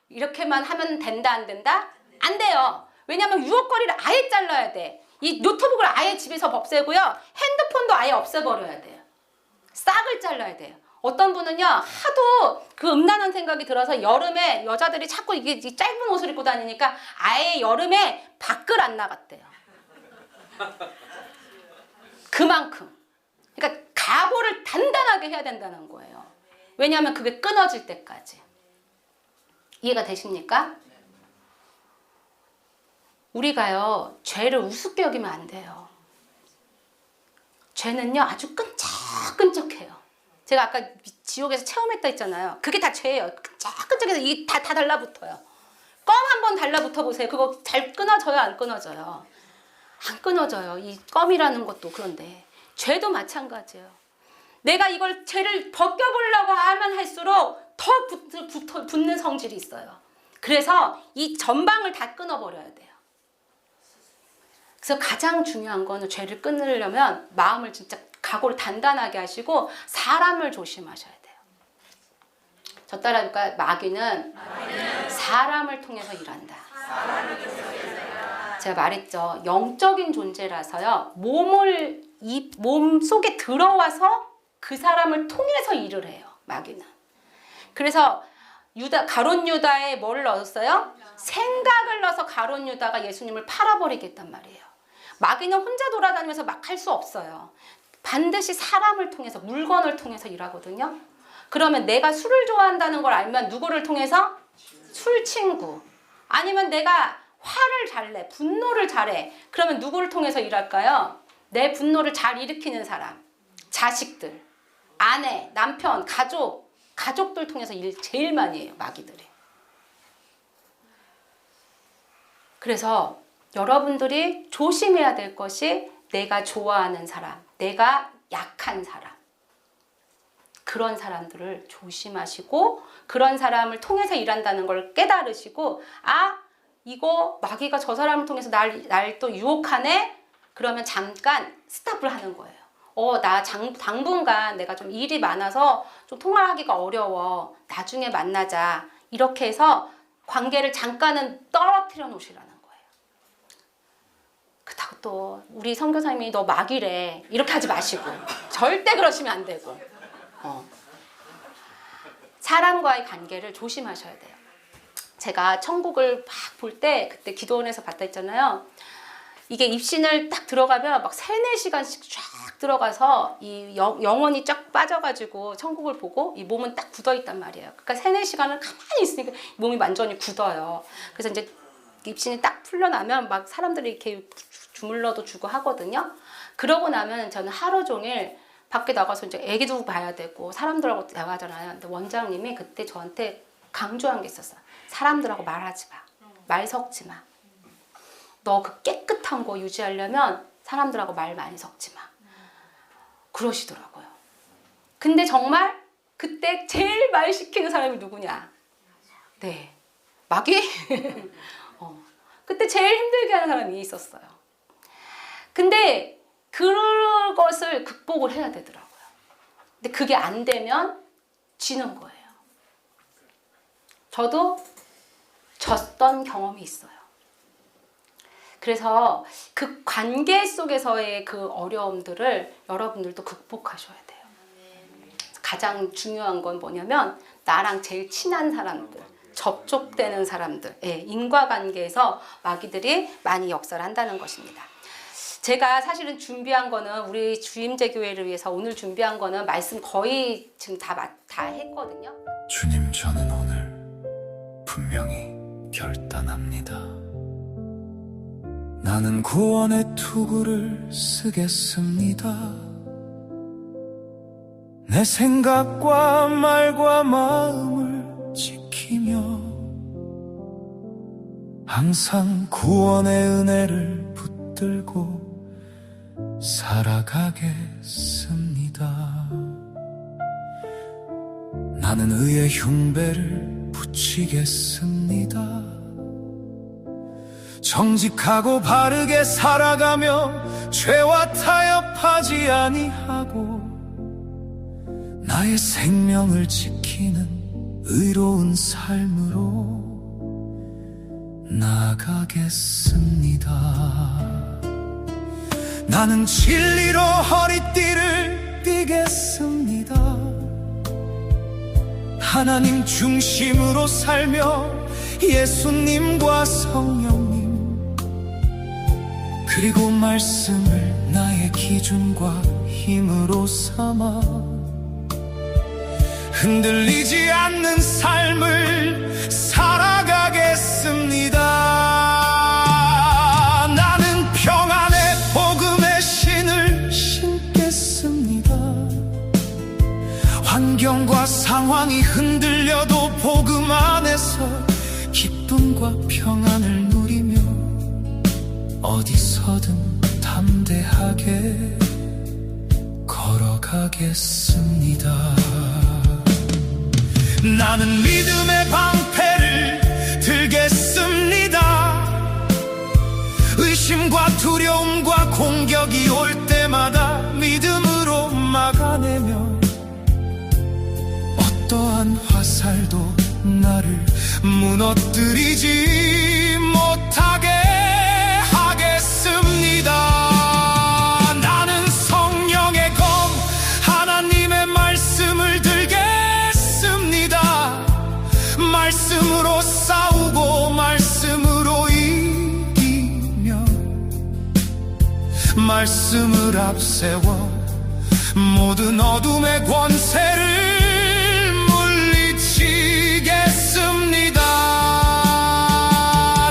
이렇게만 하면 된다 안 된다? 안 돼요. 왜냐면 유혹거리를 아예 잘라야 돼. 이 노트북을 아예 집에서 없애고요. 핸드폰도 아예 없애버려야 돼요. 싹을 잘라야 돼요. 어떤 분은요. 하도 그 음란한 생각이 들어서 여름에 여자들이 자꾸 이게 짧은 옷을 입고 다니니까 아예 여름에 밖을 안 나갔대요. 그만큼. 그러니까 각오를 단단하게 해야 된다는 거예요. 왜냐하면 그게 끊어질 때까지. 이해가 되십니까? 우리가요. 죄를 우습게 여기면 안 돼요. 죄는요. 아주 끈적끈적해요. 제가 아까 지옥에서 체험했다 했잖아요. 그게 다 죄예요. 끈적끈적해서 이게 다 달라붙어요. 껌 한 번 달라붙어 보세요. 그거 잘 끊어져요? 안 끊어져요? 안 끊어져요. 이 껌이라는 것도 그런데 죄도 마찬가지예요. 내가 이걸 죄를 벗겨보려고 하면 할수록 더 붙는 성질이 있어요. 그래서 이 전방을 다 끊어버려야 돼요. 그래서 가장 중요한 거는 죄를 끊으려면 마음을 진짜 각오를 단단하게 하시고 사람을 조심하셔야 돼요. 저 따라할까요? 마귀는 사람을 통해서 일한다. 제가 말했죠. 영적인 존재라서요. 몸 속에 들어와서 그 사람을 통해서 일을 해요. 마귀는. 그래서 가룟 유다에 뭘 넣었어요? 생각을 넣어서 가룟 유다가 예수님을 팔아버리겠단 말이에요. 마귀는 혼자 돌아다니면서 막 할 수 없어요. 반드시 사람을 통해서 물건을 통해서 일하거든요. 그러면 내가 술을 좋아한다는 걸 알면 누구를 통해서? 술 친구. 아니면 내가 화를 잘내, 분노를 잘해. 그러면 누구를 통해서 일할까요? 내 분노를 잘 일으키는 사람. 자식들, 아내, 남편, 가족들 통해서 일 제일 많이 해요. 마귀들이. 그래서 여러분들이 조심해야 될 것이 내가 좋아하는 사람, 내가 약한 사람. 그런 사람들을 조심하시고 그런 사람을 통해서 일한다는 걸 깨달으시고 이거 마귀가 저 사람을 통해서 날 또 유혹하네? 그러면 잠깐 스탑을 하는 거예요. 나 당분간 내가 좀 일이 많아서 좀 통화하기가 어려워. 나중에 만나자. 이렇게 해서 관계를 잠깐은 떨어뜨려 놓으시라는 거예요. 그렇다고 또 우리 선교사님이 너 마귀래. 이렇게 하지 마시고. 절대 그러시면 안 되고. 사람과의 관계를 조심하셔야 돼요. 제가 천국을 막 볼 때 그때 기도원에서 봤다 했잖아요. 이게 입신을 딱 들어가면 막 3-4시간씩 쫙 들어가서 이 영혼이 쫙 빠져가지고 천국을 보고 이 몸은 딱 굳어있단 말이에요. 그러니까 3-4시간을 가만히 있으니까 몸이 완전히 굳어요. 그래서 이제 입신이 딱 풀려나면 막 사람들이 이렇게 주물러도 주고 하거든요. 그러고 나면 저는 하루 종일 밖에 나가서 이제 애기도 봐야 되고 사람들하고 나가잖아요. 근데 원장님이 그때 저한테 강조한 게 있었어요. 사람들하고 말하지 마. 말 섞지 마. 너 그 깨끗한 거 유지하려면 사람들하고 말 많이 섞지 마. 그러시더라고요. 근데 정말 그때 제일 말 시키는 사람이 누구냐? 네. 마귀? 그때 제일 힘들게 하는 사람이 있었어요. 근데 그것을 극복을 해야 되더라고요. 근데 그게 안 되면 지는 거예요. 저도 졌던 경험이 있어요. 그래서 그 관계 속에서의 그 어려움들을 여러분들도 극복하셔야 돼요. 가장 중요한 건 뭐냐면 나랑 제일 친한 사람들, 접촉되는 사람들, 인과관계에서 마귀들이 많이 역사를 한다는 것입니다. 제가 사실은 준비한 거는 우리 주임제 교회를 위해서 오늘 준비한 거는 말씀 거의 지금 다 했거든요. 주님, 저는 오늘 분명히 결단합니다. 나는 구원의 투구를 쓰겠습니다. 내 생각과 말과 마음을 지키며 항상 구원의 은혜를 붙들고 살아가겠습니다. 나는 의의 흉배를 붙이겠습니다. 정직하고 바르게 살아가며 죄와 타협하지 아니하고 나의 생명을 지키는 의로운 삶으로 나아가겠습니다. 나는 진리로 허리띠를 삐겠습니다. 하나님 중심으로 살며 예수님과 성령님 그리고 말씀을 나의 기준과 힘으로 삼아 흔들리지 않는 삶을 살아가겠습니다. 나는 평안의 복음의 신을 신겠습니다. 환경과 상황이 흔들려도 복음 안에서 기쁨과 평안을 누리며 어디서든 담대하게 걸어가겠습니다. 나는 믿음의 방패를 들겠습니다. 의심과 두려움과 공격이 올 때마다 믿음으로 막아내며 어떠한 화살도 나를 무너뜨리지 못하게 하겠습니다. 나는 성령의 검 하나님의 말씀을 들겠습니다. 말씀으로 싸우고 말씀으로 이기며 말씀을 앞세워 모든 어둠의 권세를 물리치겠습니다.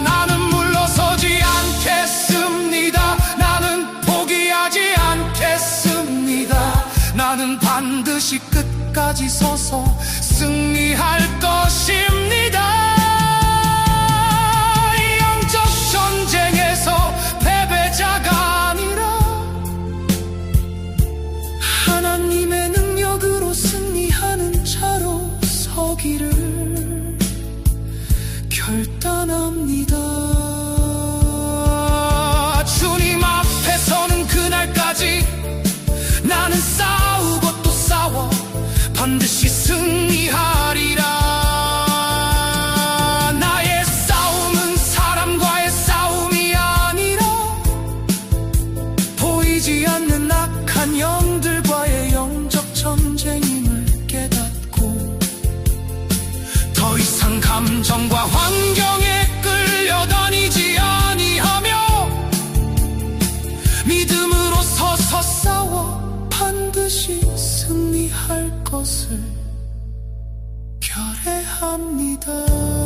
나는 물러서지 않겠습니다. 나는 포기하지 않겠습니다. 나는 반드시 끝까지 서서 승리할 것입니다. 영적 전쟁에서 패배자가 아니라 하나님의 능력으로 승리하는 자로 서기를 결단합니다. 주님 앞에 서는 그날까지 나는 싸우고 또 싸워 반드시 승리하리라. 나의 싸움은 사람과의 싸움이 아니라 보이지 않는 악한 영들과의 영적 전쟁임을 깨닫고 결례합니다.